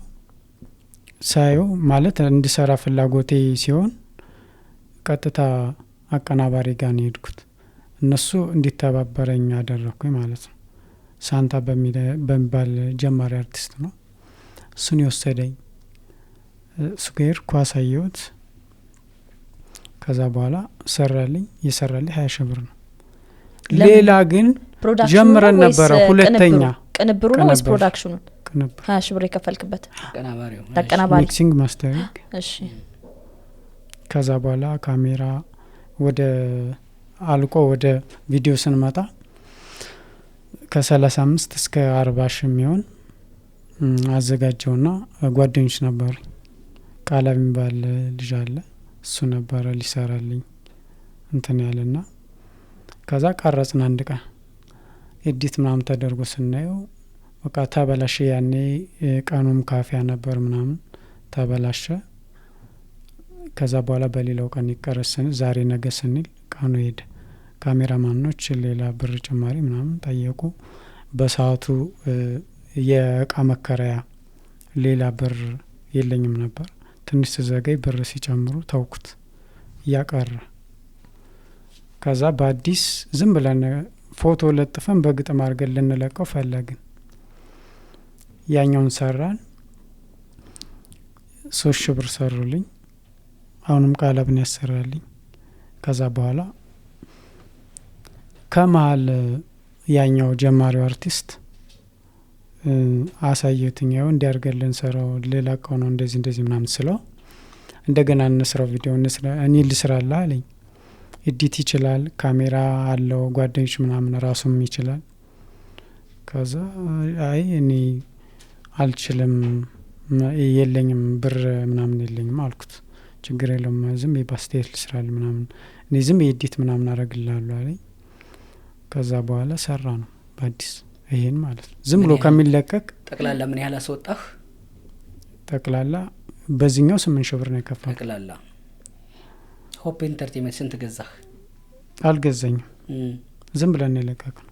ሳየው ማለት እንድሰራ ፍላጎቴ ሲሆን ቀጥታ አቀናባሪ ጋር ነው የሄድኩት እነሱ እንዲተባበረኝ አደረኩኝ ማለት ነው ሳንታ በሚባል ጀማሪ አርቲስት ነው እሱን የወሰደኝ ሱጌር ኳሳየውት ከዛ በኋላ ሰራልኝ የሰራልኝ 20 ሺህ ብር ነው ሌላ ግን ጀምረን ነበር ሁለተኛ ቅንብሩ ነው ወይስ ፕሮዳክሽኑ ቅንብሩ 20 ሺህ ብር የከፈልክበት አቀናባሪው ሚክሲንግ ማስተሪንግ እሺ ከዛ በኋላ ካሜራ ወደ አልቆ ወደ ቪዲዮ ስንመጣ ከ35 እስከ 40 ሺህ የሚሆን አዘጋጀውና ጓደኞች ነበሩ ቃላም ባለ ልጅ አለ እሱ ነበር ሊሰራልኝ እንትን ያለና ከዛ ቀረጽና አንድ ቀን ኤዲት ምናምን ተደርጎ ስናየው በቃ ተበላሸ ያኔ ቀኑም ካፊያ ነበር ምናምን ተበላሸ ከዛ በኋላ በሌላው ቀን ይቀረስን ዛሬ ነገ ስንል ቀኑ ሄደ ካሜራማኖች ሌላ ብር ጭማሪ ምናምን ጠየቁ በሰዓቱ የእቃ መከራያ ሌላ ብር የለኝም ነበር ትንሽ ዘገይ ብር ሲጨምሩ ተውኩት ያቀረ ከዛ በአዲስ ዝም ብለን ፎቶ ለጥፈን በግጥም አድርገን ልንለቀው ፈለግን ያኛውን ሰራን 3 ሺህ ብር ሰሩልኝ አሁንም ቃላብን ያሰራልኝ ከዛ በኋላ ከመሀል ያኛው ጀማሪው አርቲስት አሳየትኛው እንዲያርገልን ሰራው ሌላ ቀው ነው እንደዚህ ምናምን ስለው እንደገና እንስራው ቪዲዮ እንስራ እኔ ልስራላ አለኝ ኤዲት ይችላል ካሜራ አለው ጓደኞች ምናምን ራሱም ይችላል ከዛ አይ እኔ አልችልም የለኝም ብር ምናምን የለኝም አልኩት ችግር የለም ዝም በስቴት ልስራል ምናምን እኔ ዝም ኤዲት ምናምን አረግላለሁ አለኝ ከዛ በኋላ ሰራ ነው በአዲስ ይሄን ማለት ነው ዝም ብሎ ከሚለቀቅ ጠቅላላ ምን ያህል አስወጣህ ጠቅላላ በዚህኛው 8 ሺህ ብር ነው የከፈለው ጠቅላላ ሆፕ ኢንተርቴይንመንት ስንት ገዛህ አልገዛኝም ዝም ብለን የለቀቅነው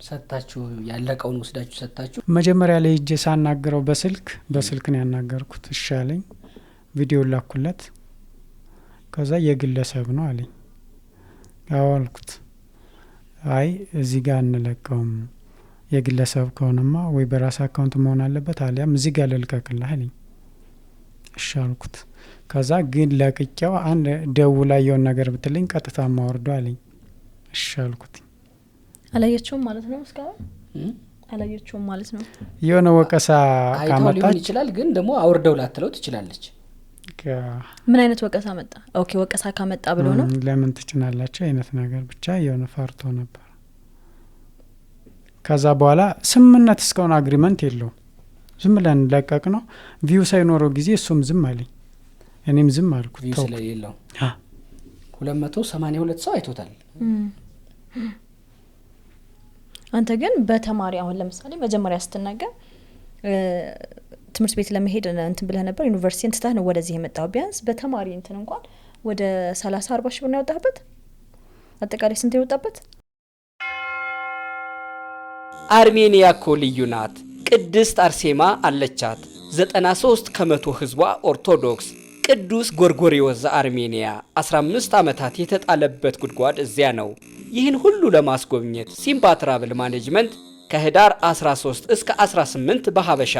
ሰጣችሁ ያለቀውን ወስዳችሁ ሰጣችሁ መጀመሪያ ላይ እጄ ሳናገረው በስልክ ነው ያናገርኩት እሻለኝ ቪዲዮ ላኩለት ከዛ የግለሰብ ነው አለኝ አዋልኩት አይ እዚህ ጋር እንለቀውም የግለሰብ ከሆነማ ወይ በራስ አካውንት መሆን አለበት አሊያም እዚህ ጋር ልልቀቅልህ አለኝ እሻልኩት ከዛ ግን ለቅቄው አንድ ደውላ የሆነ ነገር ብትልኝ ቀጥታ ማወርዶ አለኝ እሻልኩት አላየችውም ማለት ነው እስካሁን አላየችውም ማለት ነው የሆነ ወቀሳ ካመጣች ይችላል ግን ደግሞ አውርደው ላትለው ትችላለች ምን አይነት ወቀሳ መጣ ኦኬ ወቀሳ ካመጣ ብሎ ነው ለምን ትጭናላችሁ አይነት ነገር ብቻ የሆነ ፈርቶ ነበር ከዛ በኋላ ስምምነት እስካሁን አግሪመንት የለው ዝም ብለን ለቀቅ ነው ቪው ሳይኖረው ጊዜ እሱም ዝም አለኝ እኔም ዝም አልኩት ቪው ስለሌለው 282 ሰው አይቶታል አንተ ግን በተማሪ አሁን ለምሳሌ መጀመሪያ ስትናገር ትምህርት ቤት ለመሄድ እንትን ብለህ ነበር ዩኒቨርሲቲ እንትታህ ነው ወደዚህ የመጣው ቢያንስ በተማሪ እንትን እንኳን ወደ 30-40 ሺህ ብር ነው ያወጣበት አጠቃላይ ስንት ይወጣበት አርሜኒያ እኮ ልዩ ናት ቅድስት አርሴማ አለቻት 93% ህዝቧ ኦርቶዶክስ ቅዱስ ጎርጎሪዮስ ዘአርሜኒያ 15 ዓመታት የተጣለበት ጉድጓድ እዚያ ነው ይህን ሁሉ ለማስጎብኘት ሲምባ ትራቭል ማኔጅመንት ከህዳር 13 እስከ 18 በሐበሻ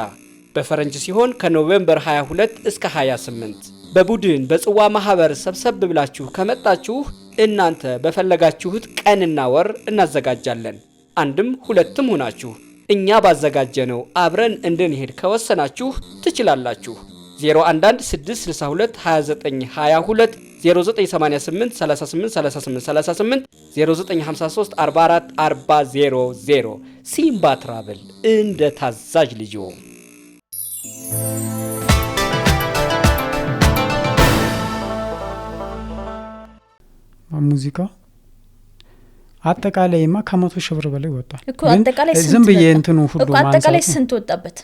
በፈረንጅ ሲሆን ከኖቬምበር 22 እስከ 28 በቡድን በጽዋ ማህበር ሰብሰብ ብላችሁ ከመጣችሁ እናንተ በፈለጋችሁት ቀንና ወር እናዘጋጃለን አንድም ሁለትም ሆናችሁ እኛ ባዘጋጀነው አብረን እንድንሄድ ከወሰናችሁ ትችላላችሁ 0116622922 0988 383838 0953444000 ሲምባ ትራቭል እንደ ታዛዥ ልጆ ሙዚቃ አጠቃላይማ ከ100 ሺህ ብር በላይ ወጣ እኮ አጠቃላይ ዝም ብዬ እንትኑ ሁሉ እኮ አጠቃላይ ስንት ወጣበት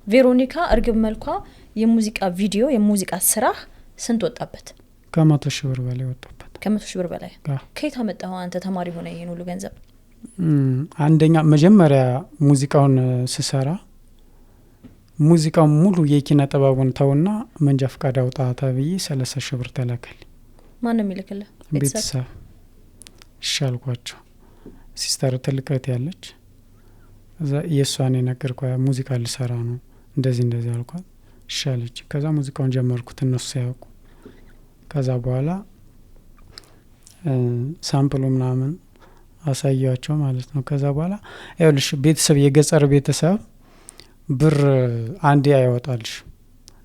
ቬሮኒካ እርግብ መልኳ የሙዚቃ ቪዲዮ የሙዚቃ ስራ ስንት ወጣበት? ከ100,000 ብር በላይ ወጣበት። ከ100,000 ብር በላይ ከየት አመጣው አንተ ተማሪ ሆነ ይሄን ሁሉ ገንዘብ? አንደኛ መጀመሪያ ሙዚቃውን ስሰራ ሙዚቃው ሙሉ የኪነ ጥበቡን ተውና መንጃ ፈቃድ አውጣ ተብዬ 30,000 ብር ተላከል። ማን ነው የሚልክልህ? ቤተሰብ ሻልኳቸው። ሲስተር ትልቀት ያለች እዛ የሷን የነገርኳ ሙዚቃ ልሰራ ነው እንደዚህ አልኳት። ሻለች። ከዛ ሙዚቃውን ጀመርኩት እነሱ ያውቁ። ከዛ በኋላ ሳምፕሉ ምናምን አሳያቸው ማለት ነው። ከዛ በኋላ ይኸውልሽ ቤተሰብ የገጠር ቤተሰብ ብር አንዴ ያወጣልሽ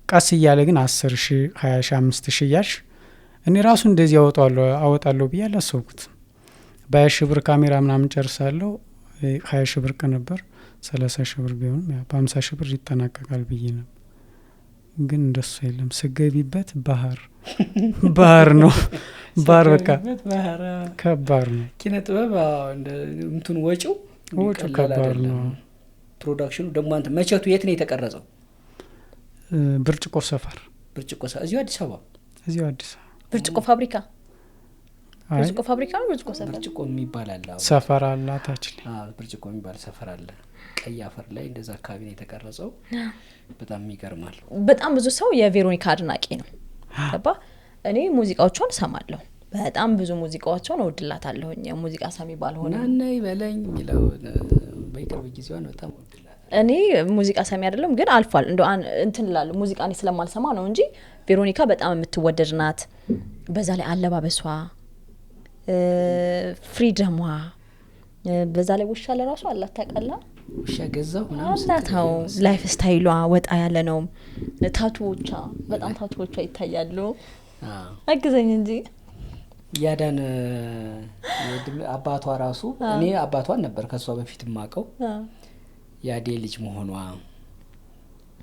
ቀስ እያለ ግን 10,000 20,000 5,000 እያልሽ እኔ ራሱ እንደዚህ አወጣለሁ ብዬ አላሰብኩት። በ20,000 ብር ካሜራ ምናምን ጨርሳለሁ። 20,000 ብር ነበር 30,000 ብር ቢሆንም ያ በ50,000 ብር ይጠናቀቃል ብዬ ነው። ግን እንደሱ የለም። ስገቢበት ባህር ነው። ባህር በቃ ከባድ ነው። ኪነ ጥበብ እንትን ወጪው ከባድ ነው። ፕሮዳክሽኑ ደግሞ አንተ መቼቱ የት ነው የተቀረጸው? ብርጭቆ ሰፈር። እዚሁ አዲስ አበባ? እዚሁ አዲስ አበባ ብርጭቆ ፋብሪካ። ብርጭቆ ፋብሪካ ነው ብርጭቆ ሰፈር? ብርጭቆ የሚባል አለ ሰፈር አለ ታች ላይ። ብርጭቆ የሚባል ሰፈር አለ ቀይ አፈር ላይ እንደዛ አካባቢ ነው የተቀረጸው። በጣም ይገርማል። በጣም ብዙ ሰው የቬሮኒካ አድናቂ ነው። ገባ? እኔ ሙዚቃዎቿን ሰማለሁ። በጣም ብዙ ሙዚቃዎቿን እወድላታለሁኝ። ሙዚቃ ሰሚ ባልሆነ ነይ በለኝ ይለው በቅርብ ጊዜዋን በጣም እወድላታለሁ። እኔ ሙዚቃ ሰሚ አይደለም ግን አልፏል እንደው እንትን ላል ሙዚቃ እኔ ስለማልሰማ ነው እንጂ ቬሮኒካ በጣም የምትወደድ ናት። በዛ ላይ አለባበሷ ፍሪደሟ በዛ ላይ ውሻ ለራሱ አላት ታውቃለህ? ውሻ ገዛው አላታው ላይፍ ስታይሏ ወጣ ያለ ነው። ታቱዎቿ በጣም ታቱዎቿ ይታያሉ። አግዘኝ እንጂ ያዳን አባቷ ራሱ እኔ አባቷን ነበር ከሷ በፊት ማቀው ያዴ ልጅ መሆኗ።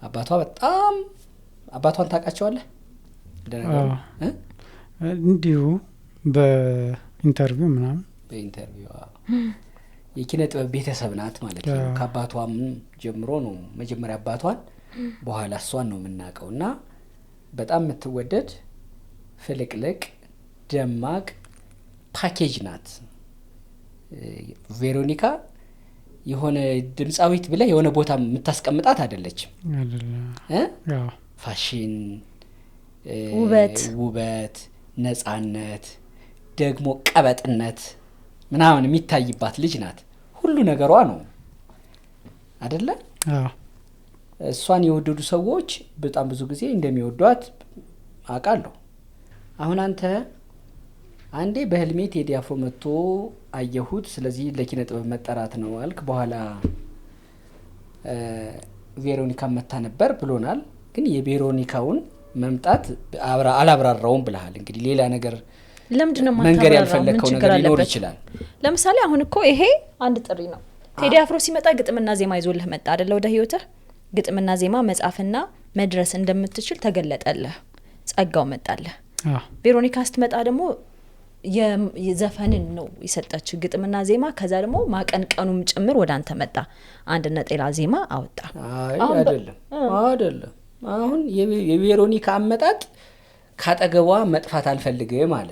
አባቷ በጣም አባቷን ታውቃቸዋለህ? እንዲሁ በኢንተርቪው ምናምን በኢንተርቪው የኪነ ጥበብ ቤተሰብ ናት ማለት ነው። ከአባቷም ጀምሮ ነው መጀመሪያ አባቷን በኋላ እሷን ነው የምናውቀውና በጣም የምትወደድ ፍልቅልቅ ደማቅ ፓኬጅ ናት ቬሮኒካ። የሆነ ድምጻዊት ብለ የሆነ ቦታ የምታስቀምጣት አይደለችም። ፋሽን፣ ውበት፣ ነጻነት፣ ደግሞ ቀበጥነት ምናምን የሚታይባት ልጅ ናት። ሁሉ ነገሯ ነው አይደለ? እሷን የወደዱ ሰዎች በጣም ብዙ ጊዜ እንደሚወዷት አውቃለሁ። አሁን አንተ አንዴ በህልሜ ቴዲ አፍሮ መጥቶ አየሁት፣ ስለዚህ ለኪነ ጥበብ መጠራት ነው አልክ። በኋላ ቬሮኒካ መታ ነበር ብሎናል። ግን የቬሮኒካውን መምጣት አላብራራውም ብለሃል። እንግዲህ ሌላ ነገር ለምንድነው መንገር ያልፈለከው ነገር ሊኖር ይችላል። ለምሳሌ አሁን እኮ ይሄ አንድ ጥሪ ነው። ቴዲ አፍሮ ሲመጣ ግጥምና ዜማ ይዞልህ መጣ አይደል? ወደ ህይወትህ ግጥምና ዜማ መጻፍና መድረስ እንደምትችል ተገለጠልህ፣ ጸጋው መጣልህ። ቬሮኒካ ስትመጣ ደግሞ የዘፈንን ነው የሰጠች ግጥምና ዜማ። ከዛ ደግሞ ማቀንቀኑም ጭምር ወደ አንተ መጣ። አንድ ነጠላ ዜማ አወጣ። አይደለም አሁን የቬሮኒካ አመጣጥ ካጠገቧ መጥፋት አልፈልግም አለ።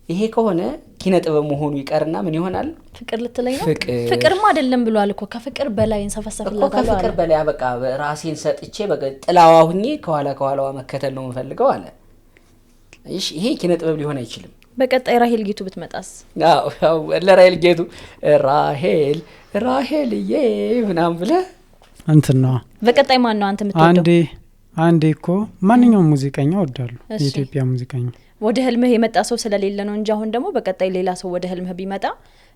ይሄ ከሆነ ኪነ ጥበብ መሆኑ ይቀርና ምን ይሆናል? ፍቅር ልትለኝ ነው? ፍቅርማ አይደለም ብሏል እኮ። ከፍቅር በላይ እንሰፈሰፍላታለሁ። ከፍቅር በላይ በቃ ራሴን ሰጥቼ በቃ ጥላዋ ሁኜ ከኋላዋ መከተል ነው የምፈልገው አለ። እሺ ይሄ ኪነ ጥበብ ሊሆን አይችልም። በቀጣይ ራሄል ጌቱ ብትመጣስ? አዎ ለራሄል ጌቱ ራሄልዬ ምናምን ብለህ እንትን ነው። በቀጣይ ማን ነው አንተ የምትወደው? አንዴ እኮ ማንኛውም ሙዚቀኛ ወዳሉ የኢትዮጵያ ሙዚቀኛ ወደ ህልምህ የመጣ ሰው ስለሌለ ነው እንጂ አሁን ደግሞ በቀጣይ ሌላ ሰው ወደ ህልምህ ቢመጣ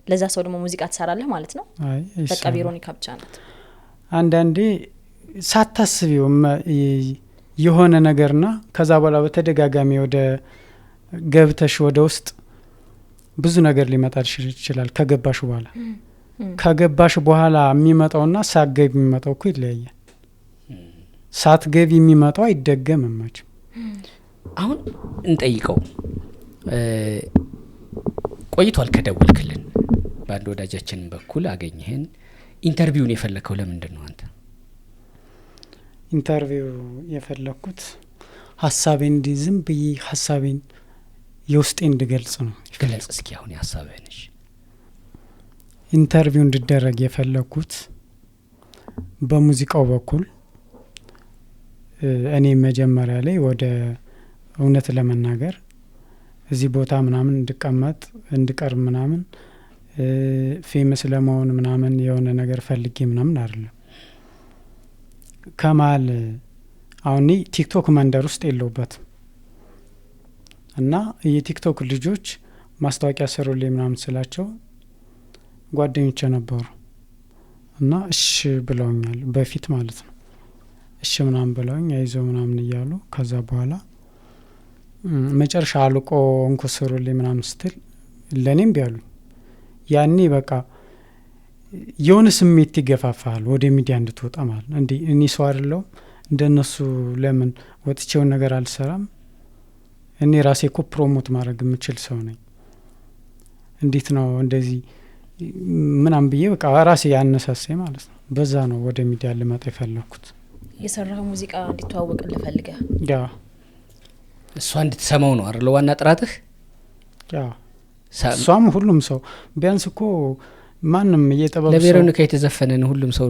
ለዛ ሰው ደግሞ ሙዚቃ ትሰራለህ ማለት ነው? በቃ ቬሮኒካ ብቻ ናት። አንዳንዴ ሳታስቢው የሆነ ነገርና ከዛ በኋላ በተደጋጋሚ ወደ ገብተሽ ወደ ውስጥ ብዙ ነገር ሊመጣልሽ ይችላል። ከገባሽ በኋላ የሚመጣውና ሳትገቢ የሚመጣው እኮ ይለያያል። ሳትገቢ የሚመጣው አይደገምም መቼም። አሁን እንጠይቀው ቆይቷል ከደወልክልን በአንድ ወዳጃችን በኩል አገኘህን። ኢንተርቪውን የፈለከው ለምንድን ነው አንተ? ኢንተርቪው የፈለኩት ሀሳቤን እንዲ ዝም ብዬ ሀሳቤን የውስጤን እንድገልጽ ነው። ግለጽ እስኪ አሁን ሀሳብህን። እሺ ኢንተርቪው እንድደረግ የፈለኩት በሙዚቃው በኩል እኔ መጀመሪያ ላይ ወደ እውነት ለመናገር እዚህ ቦታ ምናምን እንድቀመጥ እንድቀርብ ምናምን ፌመስ ለመሆን ምናምን የሆነ ነገር ፈልጌ ምናምን አይደለም። ከማል አሁን ቲክቶክ መንደር ውስጥ የለውበትም እና የቲክቶክ ልጆች ማስታወቂያ ሰሩልኝ ምናምን ስላቸው ጓደኞቼ ነበሩ እና እሺ ብለውኛል፣ በፊት ማለት ነው። እሺ ምናምን ብለውኝ አይዞህ ምናምን እያሉ ከዛ በኋላ መጨረሻ አልቆ እንኩ ሰሩልኝ ምናምን ስትል ለኔም ቢያሉኝ ያኔ በቃ የሆነ ስሜት ይገፋፋል ወደ ሚዲያ እንድትወጣ ማለት ነው። እንዴ እኔ ሰው አይደለሁም እንደነሱ ለምን ወጥቼውን ነገር አልሰራም? እኔ ራሴ እኮ ፕሮሞት ማድረግ የምችል ሰው ነኝ። እንዴት ነው እንደዚህ ምናምን ብዬ በቃ ራሴ ያነሳሳኝ ማለት ነው። በዛ ነው ወደ ሚዲያ ልመጣ የፈለኩት። የሰራው ሙዚቃ እንዲተዋወቅ ልፈልገ ያ እሷ እንድትሰማው ነው አይደል ዋና ጥራትህ? ያ እሷም ሁሉም ሰው ቢያንስ እኮ ማንም እየጠበብ ለቬሮኒካ የተዘፈነን ሁሉም ሰው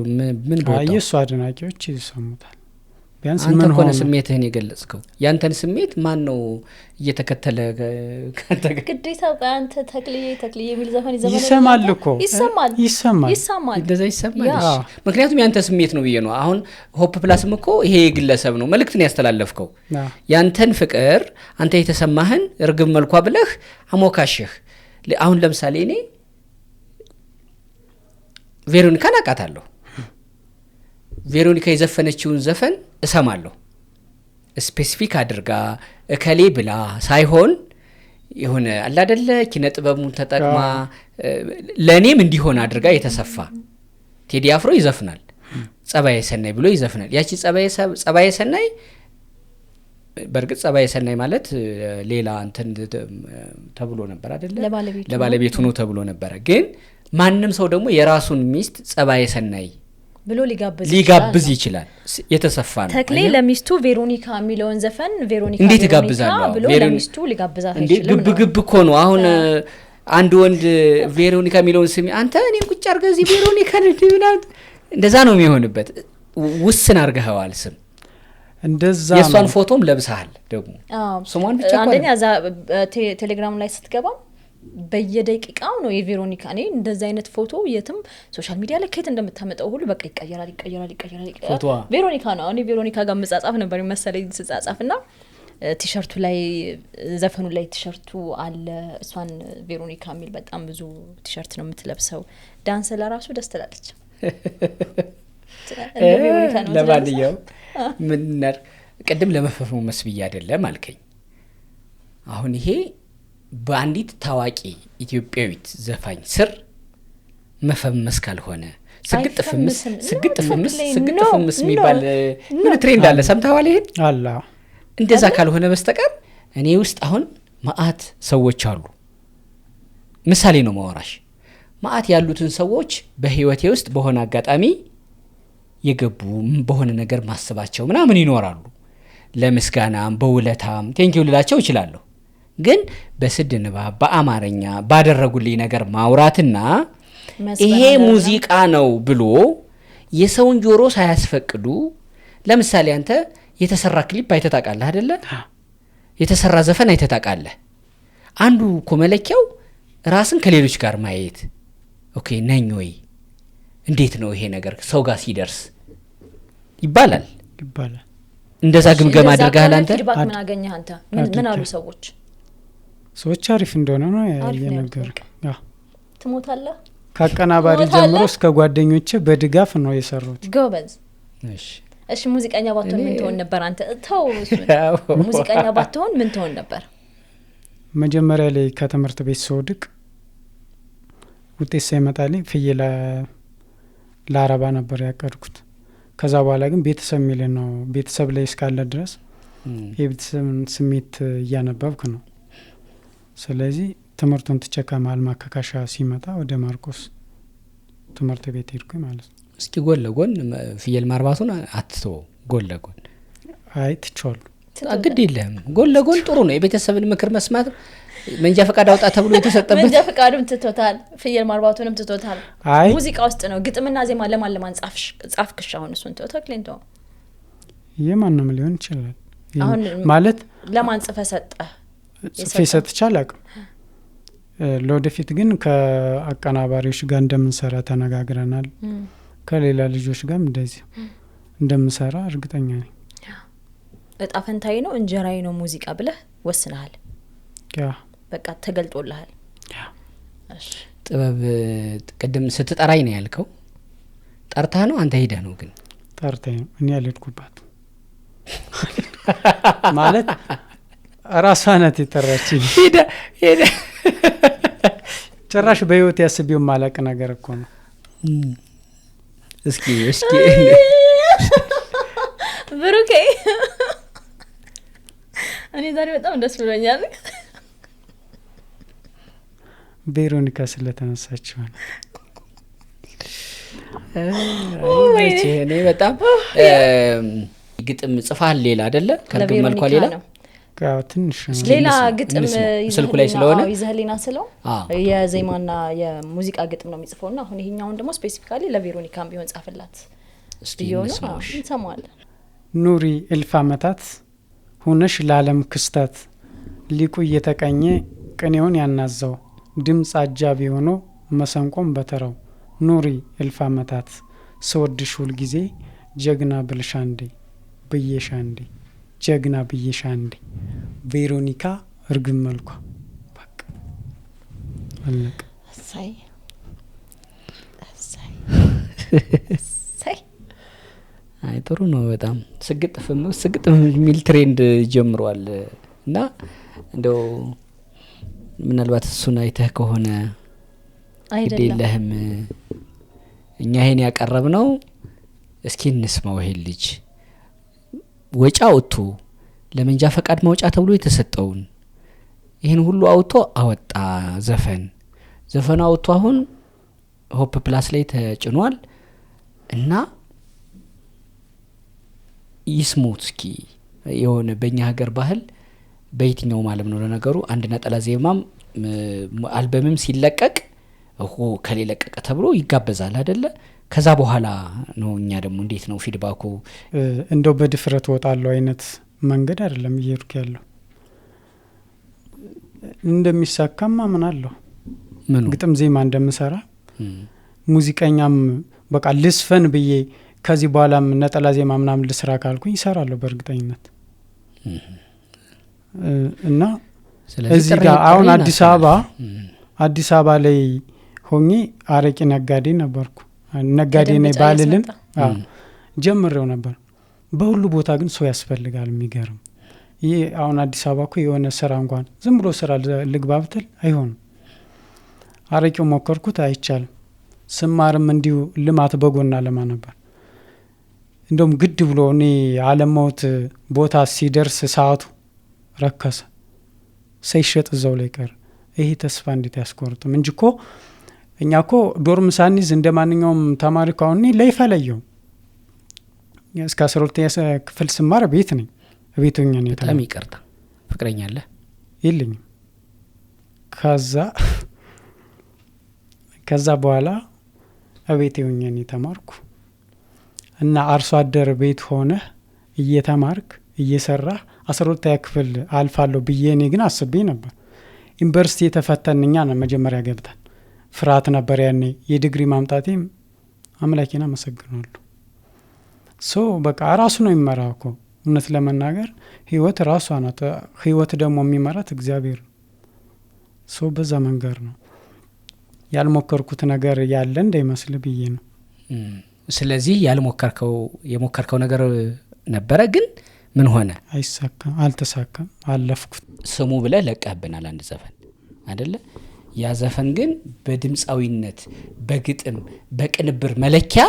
ምን ቦታ የእሷ አድናቂዎች ይሰሙታል። ቢያንስ አንተ ምን ሆነ ስሜትህን የገለጽከው ያንተን ስሜት ማን ነው እየተከተለ ካንተ ግዴታ አንተ ተክልዬ የሚል ዘፈን ይሰማል እኮ ይሰማል እንደዛ ይሰማል። ምክንያቱም ያንተ ስሜት ነው ብዬ ነው። አሁን ሆፕ ፕላስም እኮ ይሄ የግለሰብ ነው መልእክትን ያስተላለፍከው። ያንተን ፍቅር አንተ የተሰማህን እርግብ መልኳ ብለህ አሞካሽህ። አሁን ለምሳሌ እኔ ቬሮኒካን አውቃታለሁ። ቬሮኒካ የዘፈነችውን ዘፈን እሰማለሁ። ስፔሲፊክ አድርጋ እከሌ ብላ ሳይሆን የሆነ አለ አይደለ ኪነ ጥበቡን ተጠቅማ ለኔም እንዲሆን አድርጋ የተሰፋ ቴዲ አፍሮ ይዘፍናል፣ ጸባዬ ሰናይ ብሎ ይዘፍናል። ያቺ ጸባዬ ሰናይ በርግጥ ጸባዬ ሰናይ ማለት ሌላ እንትን ተብሎ ነበር አይደለ? ለባለቤቱ ነው ተብሎ ነበር። ግን ማንም ሰው ደግሞ የራሱን ሚስት ጸባዬ ሰናይ ብሎ ሊጋብዝ ይችላል። የተሰፋ ነው። ተክሌ ለሚስቱ ቬሮኒካ የሚለውን ዘፈን ቬሮኒካ እንዴት ይጋብዛለሁ ብሎ ለሚስቱ ሊጋብዛት አይችልም። እንዴ ግብ እኮ ነው። አሁን አንድ ወንድ ቬሮኒካ የሚለውን ስሚ አንተ እኔን ቁጭ አድርገህ እዚህ ቬሮኒካ እንደዛ ነው የሚሆንበት። ውስን አድርገኸዋል ስም እንደዛ የሷን ፎቶም ለብሰሃል ደግሞ ስሟን ብቻ አንደኛ እዛ ቴሌግራም ላይ ስትገባ በየደቂቃው ነው የቬሮኒካ እኔ እንደዛ አይነት ፎቶ የትም ሶሻል ሚዲያ ላይ ከየት እንደምታመጣው ሁሉ በቃ ይቀየራል ቬሮኒካ ነው። እኔ ቬሮኒካ ጋር መጻጻፍ ነበር መሰለኝ ስጻጻፍና ቲሸርቱ ላይ ዘፈኑ ላይ ቲሸርቱ አለ እሷን ቬሮኒካ የሚል በጣም ብዙ ቲሸርት ነው የምትለብሰው። ዳንስ ለራሱ ደስ ትላለች። ለማንኛው ምን ነር ቅድም ለመፈፈሙ መስብያ አይደለም አልከኝ። አሁን ይሄ በአንዲት ታዋቂ ኢትዮጵያዊት ዘፋኝ ስር መፈመስ ካልሆነ ስግጥፍምስ የሚባል ምን ትሬንድ አለ ሰምተዋል? ይሄን አላ እንደዛ ካልሆነ በስተቀር እኔ ውስጥ አሁን ማአት ሰዎች አሉ። ምሳሌ ነው ማወራሽ። ማአት ያሉትን ሰዎች በህይወቴ ውስጥ በሆነ አጋጣሚ የገቡ በሆነ ነገር ማስባቸው ምናምን ይኖራሉ። ለምስጋናም በውለታም ቴንኪው ልላቸው እችላለሁ። ግን በስድ ንባብ በአማርኛ ባደረጉልኝ ነገር ማውራትና ይሄ ሙዚቃ ነው ብሎ የሰውን ጆሮ ሳያስፈቅዱ ለምሳሌ አንተ የተሰራ ክሊፕ አይተህ ታውቃለህ አይደለ? የተሰራ ዘፈን አይተህ ታውቃለህ? አንዱ እኮ መለኪያው ራስን ከሌሎች ጋር ማየት። ኦኬ ነኝ ወይ እንዴት ነው ይሄ ነገር ሰው ጋር ሲደርስ ይባላል። እንደዛ ግምገማ አድርገሃል አንተ? ምን አገኘህ አንተ? ምን አሉ ሰዎች? ሰዎች አሪፍ እንደሆነ ነው ያየነገር። ያ ትሞታለህ። ከአቀናባሪ ጀምሮ እስከ ጓደኞቼ በድጋፍ ነው የሰሩት። ጎበዝ። እሺ ሙዚቀኛ ባትሆን ምን ትሆን ነበር አንተ? ተው ሙዚቀኛ ባትሆን ምን ትሆን ነበር? መጀመሪያ ላይ ከትምህርት ቤት ስወድቅ ውጤት ሳይመጣልኝ ፍየል ለአረባ ነበር ያቀድኩት። ከዛ በኋላ ግን ቤተሰብ የሚል ነው። ቤተሰብ ላይ እስካለ ድረስ የቤተሰብ ስሜት እያነበብክ ነው። ስለዚህ ትምህርቱን ትቸካ መሀል ማካካሻ ሲመጣ ወደ ማርቆስ ትምህርት ቤት ሄድኩኝ ማለት ነው። እስኪ ጎን ለጎን ፍየል ማርባቱን አትተው፣ ጎን ለጎን አይ ትቻለሁ። ግድ የለም ጎን ለጎን ጥሩ ነው። የቤተሰብን ምክር መስማት መንጃ ፈቃድ አውጣ ተብሎ የተሰጠበት መንጃ ፈቃዱን ትቶታል፣ ፍየል ማርባቱንም ትቶታል። አይ ሙዚቃ ውስጥ ነው ግጥምና ዜማ ለማን ጻፍክሽ? አሁን እሱን ተክሊን ተው የማንም ሊሆን ይችላል። አሁን ማለት ለማን ጽፈ ሰጠህ? ጽፌ ሰጥቻለሁ አላውቅም። ለወደፊት ግን ከአቀናባሪዎች ጋር እንደምንሰራ ተነጋግረናል። ከሌላ ልጆች ጋር እንደዚህ እንደምሰራ እርግጠኛ ነኝ። እጣ ፈንታዬ ነው እንጀራዬ ነው ሙዚቃ ብለህ ወስነሃል። ያ በቃ ተገልጦልሃል። እሺ ጥበብ ቅድም ስትጠራኝ ነው ያልከው። ጠርታ ነው አንተ ሄደህ ነው? ግን ጠርታኝ ነው እኔ ያልሄድኩባት ማለት ራሷ ናት የጠራችኝ። ሄደ ጭራሽ በህይወት ያስቢው ማለቅ ነገር እኮ ነው። እስኪ ብሩኬ እኔ ዛሬ በጣም ደስ ብሎኛል። ቬሮኒካ ስለተነሳችው ነው። እኔ በጣም ግጥም ጽፋል ሌላ አይደለ? ከርግብ መልኳ ሌላ ትንሽ ሌላ ግጥም ስልኩ ላይ ስለሆነ ይዘህልኝና ስለው የዜማና የሙዚቃ ግጥም ነው የሚጽፈውና አሁን ይሄኛውን ደግሞ ስፔሲፊካሊ ለቬሮኒካም ቢሆን ጻፈላት ቢሆን እንሰማዋለን። ኑሪ እልፍ ዓመታት ሆነሽ ለዓለም ክስተት ሊቁ እየተቀኘ ቅኔውን ያናዛው ድምፅ አጃቢ ሆኖ መሰንቆም በተራው ኑሪ እልፍ ዓመታት ስወድሽ ሁል ጊዜ ጀግና ብልሻንዴ ብዬሻንዴ ጀግና ብዬሻንዴ ቬሮኒካ እርግብ መልኳ በቃ አለቀ። ሳይ አይ ጥሩ ነው በጣም ስግጥም የሚል ትሬንድ ጀምሯል። እና እንደው ምናልባት እሱን አይተህ ከሆነ አይደለም እኛ ይሄን ያቀረብነው እስኪ እንስማው። ይሄ ልጅ ወጫ አውጥቶ ለመንጃ ፈቃድ ማውጫ ተብሎ የተሰጠውን ይሄን ሁሉ አውጥቶ አወጣ። ዘፈን አውጥቶ አሁን ሆፕ ፕላስ ላይ ተጭኗል። እና ይስሙት እስኪ የሆነ በእኛ ሀገር ባህል በየትኛው ዓለም ነው ለነገሩ አንድ ነጠላ ዜማም አልበምም ሲለቀቅ ከሌለቀቀ ተብሎ ይጋበዛል አይደለ? ከዛ በኋላ ነው እኛ ደግሞ እንዴት ነው ፊድባኩ? እንደው በድፍረት ወጣለው አይነት መንገድ አይደለም እየሄድኩ ያለው። እንደሚሳካም አምናለሁ። ግጥም ዜማ እንደምሰራ ሙዚቀኛም በቃ ልስፈን ብዬ ከዚህ በኋላም ነጠላ ዜማ ምናምን ልስራ ካልኩኝ ይሰራለሁ በእርግጠኝነት። እና እዚህ ጋር አሁን አዲስ አበባ ላይ ሆኜ አረቂ ነጋዴ ነበርኩ። ነጋዴ ነኝ ባልልም ጀምሬው ነበር። በሁሉ ቦታ ግን ሰው ያስፈልጋል። የሚገርም ይሄ አሁን አዲስ አበባ እኮ የሆነ ስራ እንኳን ዝም ብሎ ስራ ልግባብትል አይሆንም። አረቂው ሞከርኩት አይቻልም። ስማርም እንዲሁ ልማት በጎና ለማ ነበር። እንደውም ግድ ብሎ እኔ አለማውት ቦታ ሲደርስ ሰዓቱ ረከሰ። ሳይሸጥ እዛው ላይ ቀር። ይሄ ተስፋ እንዴት ያስቆርጥም እንጂ እኮ እኛ እኮ ዶርም ሳኒዝ እንደ ማንኛውም ተማሪ ካሁን ለይፈለየው እስከ 12ኛ ክፍል ስማር ቤት ነኝ። ቤቱኛ ነኝ። በጣም ይቅርታ ፍቅረኛ አለ የለኝም። ከዛ በኋላ እቤቴ ሆኜ ነው ተማርኩ። እና አርሶ አደር ቤት ሆነ እየተማርክ እየሰራህ 12ኛ ክፍል አልፋለሁ ብዬ እኔ ግን አስቤ ነበር። ዩኒቨርሲቲ የተፈተንኛ ነው መጀመሪያ ገብተን ፍርሃት ነበር ያኔ። የዲግሪ ማምጣቴም አምላኬን አመሰግናለሁ። በቃ ራሱ ነው የሚመራው እኮ እውነት ለመናገር ህይወት ራሷ ናት። ህይወት ደግሞ የሚመራት እግዚአብሔር ነው። በዛ መንገድ ነው ያልሞከርኩት ነገር ያለ እንዳይመስል ብዬ ነው። ስለዚህ የሞከርከው ነገር ነበረ ግን ምን ሆነ? አይሳካም፣ አልተሳካም፣ አለፍኩት። ስሙ ብለህ ለቀህብናል አንድ ዘፈን አይደለ? ያ ዘፈን ግን በድምፃዊነት በግጥም በቅንብር መለኪያ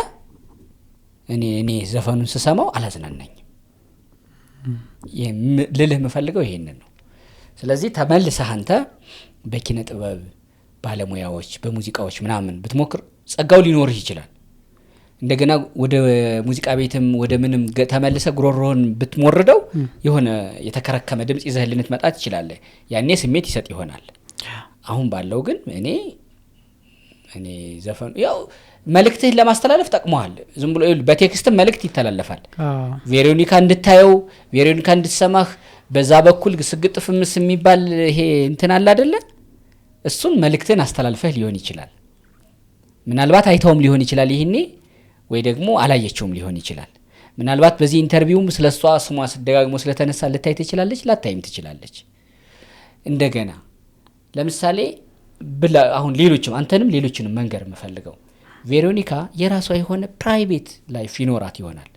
እኔ ዘፈኑን ስሰማው አላዝናናኝም። ልልህ የምፈልገው ይሄንን ነው። ስለዚህ ተመልሰህ አንተ በኪነ ጥበብ ባለሙያዎች በሙዚቃዎች ምናምን ብትሞክር ጸጋው ሊኖርህ ይችላል። እንደገና ወደ ሙዚቃ ቤትም ወደ ምንም ተመልሰ ጉሮሮን ብትሞርደው የሆነ የተከረከመ ድምጽ ይዘህልን ትመጣት ይችላል ያኔ ስሜት ይሰጥ ይሆናል አሁን ባለው ግን እኔ ዘፈኑ ያው መልእክትህን ለማስተላለፍ ጠቅመዋል ዝም ብሎ በቴክስት መልእክት ይተላለፋል ቬሮኒካ እንድታየው ቬሮኒካ እንድትሰማህ በዛ በኩል ስግጥፍምስ የሚባል ይሄ እንትን አለ አይደለ እሱን መልእክትን አስተላልፈህ ሊሆን ይችላል ምናልባት አይተውም ሊሆን ይችላል ይሄኔ ወይ ደግሞ አላየችውም ሊሆን ይችላል ምናልባት በዚህ ኢንተርቪውም ስለሷ ስሟ ስደጋግሞ ስለተነሳ ልታይ ትችላለች ላታይም ትችላለች እንደገና ለምሳሌ አሁን ሌሎችም አንተንም ሌሎችንም መንገር መፈልገው ቬሮኒካ የራሷ የሆነ ፕራይቬት ላይፍ ይኖራት ይሆናል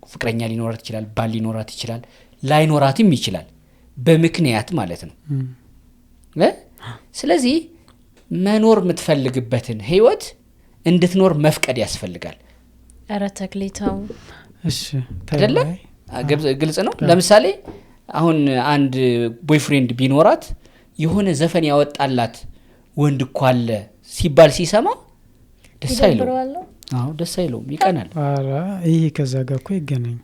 ፍቅረኛ ሊኖራት ይችላል ባል ሊኖራት ይችላል ላይኖራትም ይችላል በምክንያት ማለት ነው ስለዚህ መኖር የምትፈልግበትን ህይወት እንድትኖር መፍቀድ ያስፈልጋል አረ ተክሊታው እሺ አይደለ ግልጽ ነው ለምሳሌ አሁን አንድ ቦይፍሬንድ ቢኖራት የሆነ ዘፈን ያወጣላት ወንድ እኮ አለ ሲባል ሲሰማ ደስ አይለውም ይቀናል አረ ይሄ ከዛ ጋር እኮ ይገናኝ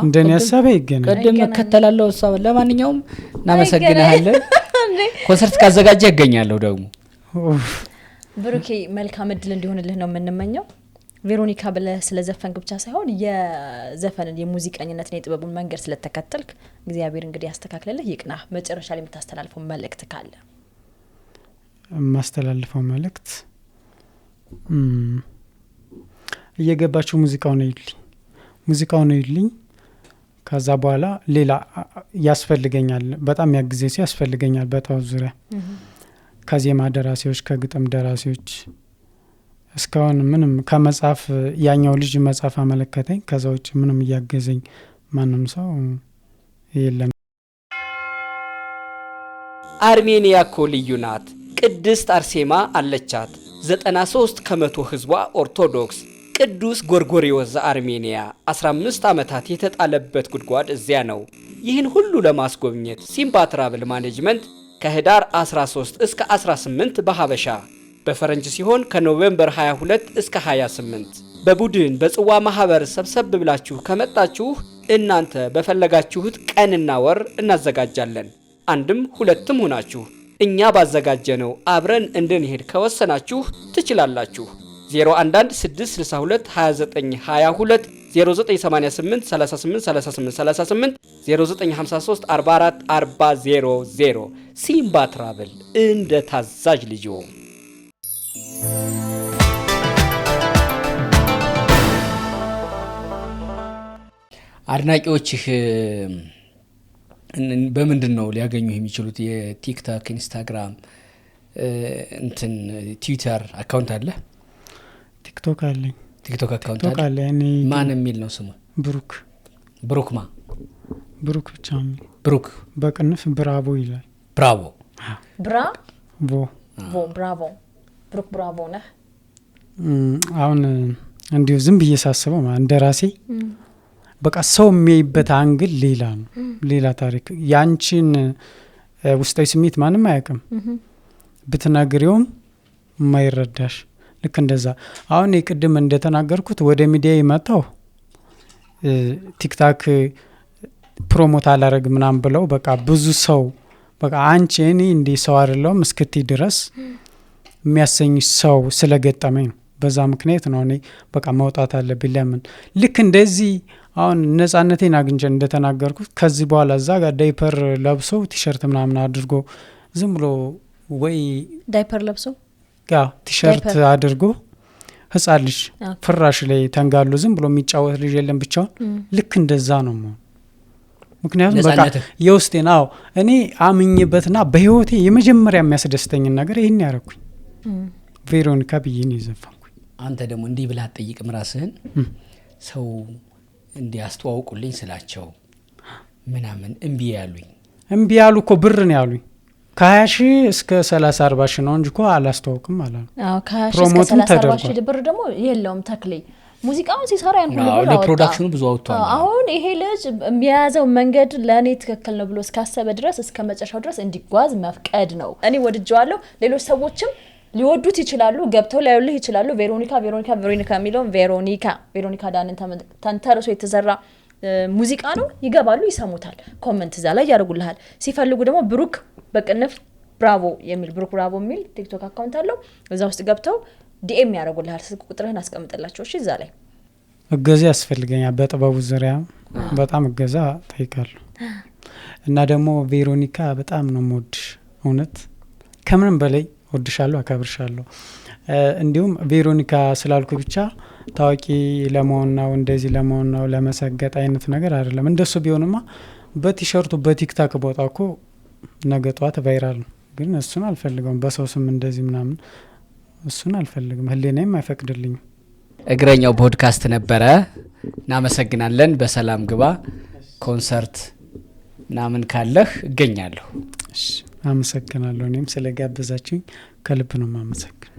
እንደኔ ሐሳብ ይገናኝ ቀደም ከተላለው ሐሳብ ለማንኛውም እናመሰግናለን ኮንሰርት ካዘጋጀ ያገኛለሁ ደግሞ ብሩኬ መልካም እድል እንዲሆንልህ ነው የምንመኘው ቬሮኒካ ብለ ስለዘፈንክ ብቻ ሳይሆን የዘፈንን የሙዚቀኝነትን የጥበቡን መንገድ ስለተከተልክ እግዚአብሔር እንግዲህ ያስተካክለልህ ይቅና መጨረሻ ላይ የምታስተላልፈው መልእክት ካለ ማስተላልፈው መልእክት እየገባችሁ ሙዚቃው ነው ይልኝ ከዛ በኋላ ሌላ ያስፈልገኛል በጣም ያግዘኝ ያስፈልገኛል በጣው ዙሪያ ከዜማ ደራሲዎች ከግጥም ደራሲዎች እስካሁን ምንም ከመጻፍ ያኛው ልጅ መጻፍ አመለከተኝ ከዛ ውጭ ምንም ያገዘኝ ማንም ሰው የለም አርሜኒያ እኮ ልዩ ናት ቅድስት አርሴማ አለቻት 93% ህዝቧ ኦርቶዶክስ ቅዱስ ጎርጎሪዮስ ዘአርሜኒያ 15 ዓመታት የተጣለበት ጉድጓድ እዚያ ነው ይህን ሁሉ ለማስጎብኘት ሲምባ ትራቭል ማኔጅመንት ከህዳር 13 እስከ 18 በሐበሻ በፈረንጅ ሲሆን ከኖቬምበር 22 እስከ 28 በቡድን በጽዋ ማህበር ሰብሰብ ብላችሁ ከመጣችሁ እናንተ በፈለጋችሁት ቀንና ወር እናዘጋጃለን አንድም ሁለትም ሆናችሁ እኛ ባዘጋጀነው አብረን እንድንሄድ ከወሰናችሁ ትችላላችሁ 0116622922 0988 383838 0953444000 ሲምባ ትራቭል እንደ ታዛዥ ልጆ አድናቂዎችህ በምንድን ነው ሊያገኙ የሚችሉት የቲክቶክ ኢንስታግራም እንትን ትዊተር አካውንት አለ ቲክቶክ አለኝ ቲክቶክ አካውንት አለ ማን የሚል ነው ስሙ ብሩክማ ብሩክ ብቻ ነው ብሩክ በቅንፍ ብራቮ ይላል ብራቮ ብራቮ ብሩክ ብራቮ ነህ አሁን እንዲሁ ዝም ብዬ ሳስበው እንደራሴ በቃ ሰው የሚይበት አንግል ሌላ ነው ሌላ ታሪክ ያንቺን ውስጣዊ ስሜት ማንም አያውቅም ብትናገሪውም ማይረዳሽ ልክ እንደዛ አሁን የቅድም እንደተናገርኩት ወደ ሚዲያ የመጣው ቲክታክ ፕሮሞት አላረግ ምናም ብለው በቃ ብዙ ሰው በቃ አንቺ እኔ እንዴ ሰው አይደለም እስክቲ ድረስ የሚያሰኝ ሰው ስለገጠመኝ ነው በዛ ምክንያት ነው እኔ በቃ መውጣት አለብኝ ለምን ልክ እንደዚህ አሁን ነፃነቴን አግኝቼ እንደተናገርኩት ከዚህ በኋላ እዛ ጋር ዳይፐር ለብሶ ቲሸርት ምናምን አድርጎ ዝም ብሎ ወይ ዳይፐር ለብሶ ቲሸርት አድርጎ ህፃን ልጅ ፍራሽ ላይ ተንጋሎ ዝም ብሎ የሚጫወት ልጅ የለም ብቻውን ልክ እንደዛ ነው ምክንያቱም በቃ የውስጤናው እኔ አምኜበትና በህይወቴ የመጀመሪያ የሚያስደስተኝ ነገር ይሄን ያረኩኝ ቬሮኒካ ብዬን ይዘፈንኩኝ አንተ ደግሞ እንዲህ ብላ ጠይቅም ራስህን ሰው እንዲያስተዋውቁልኝ ስላቸው ምናምን እምቢ ያሉ እኮ ብር ነው ያሉኝ ከ20 እስከ 30-40 ሺህ ነው እንጂ እኮ አላስተዋውቅም ማለት ነው ከ20 እስከ 30-40 ሺህ ብር ደግሞ የለውም ተክሌ ሙዚቃውን ሲሰራ ያን ሁሉ ብር ለፕሮዳክሽኑ ብዙ አውጥቷል አሁን ይሄ ልጅ የሚያዘው መንገድ ለኔ ትክክል ነው ብሎ እስካሰበ ድረስ እስከ መጨረሻው ድረስ እንዲጓዝ መፍቀድ ነው እኔ ወድጄዋለሁ ሌሎች ሰዎችም ሊወዱት ይችላሉ ገብተው ላይልህ ይችላሉ ቬሮኒካ የሚለው ቬሮኒካ ዳንን ተንተርሶ የተዘራ ሙዚቃ ነው ይገባሉ ይሰሙታል ኮሜንት እዛ ላይ ያደርጉልሃል ሲፈልጉ ደግሞ ብሩክ በቅንፍ ብራቮ የሚል ብሩክ ብራቮ የሚል ቲክቶክ አካውንት አለው እዛ ውስጥ ገብተው ዲኤም ያደርጉልሃል ስልክ ቁጥርህን አስቀምጥላቸው እሺ እዛ ላይ እገዛ ያስፈልገኛል በጥበቡ ዙሪያ በጣም እገዛ ጠይቃለሁ እና ደግሞ ቬሮኒካ በጣም ነው የምወድሽ እውነት ከምንም በላይ ወድሻለሁ አከብርሻለሁ እንዲሁም ቬሮኒካ ስላልኩ ብቻ ታዋቂ ለመሆን ነው እንደዚህ ለመሆን ነው ለመሰገጥ አይነት ነገር አይደለም እንደሱ ቢሆንማ በቲሸርቱ በቲክታክ ቦታኮ ነገጧት ቫይራል ነው ግን እሱን አልፈልገውም በሰው ስም እንደዚህ ምናምን እሱን አልፈልግም ህሊናዬም አይፈቅድልኝም እግረኛው ፖድካስት ነበረ እናመሰግናለን በሰላም ግባ ኮንሰርት ምናምን ካለህ እገኛለሁ እሺ አመሰግናለሁ እኔም ስለጋበዛችሁኝ ከልብ ነው ማመሰግን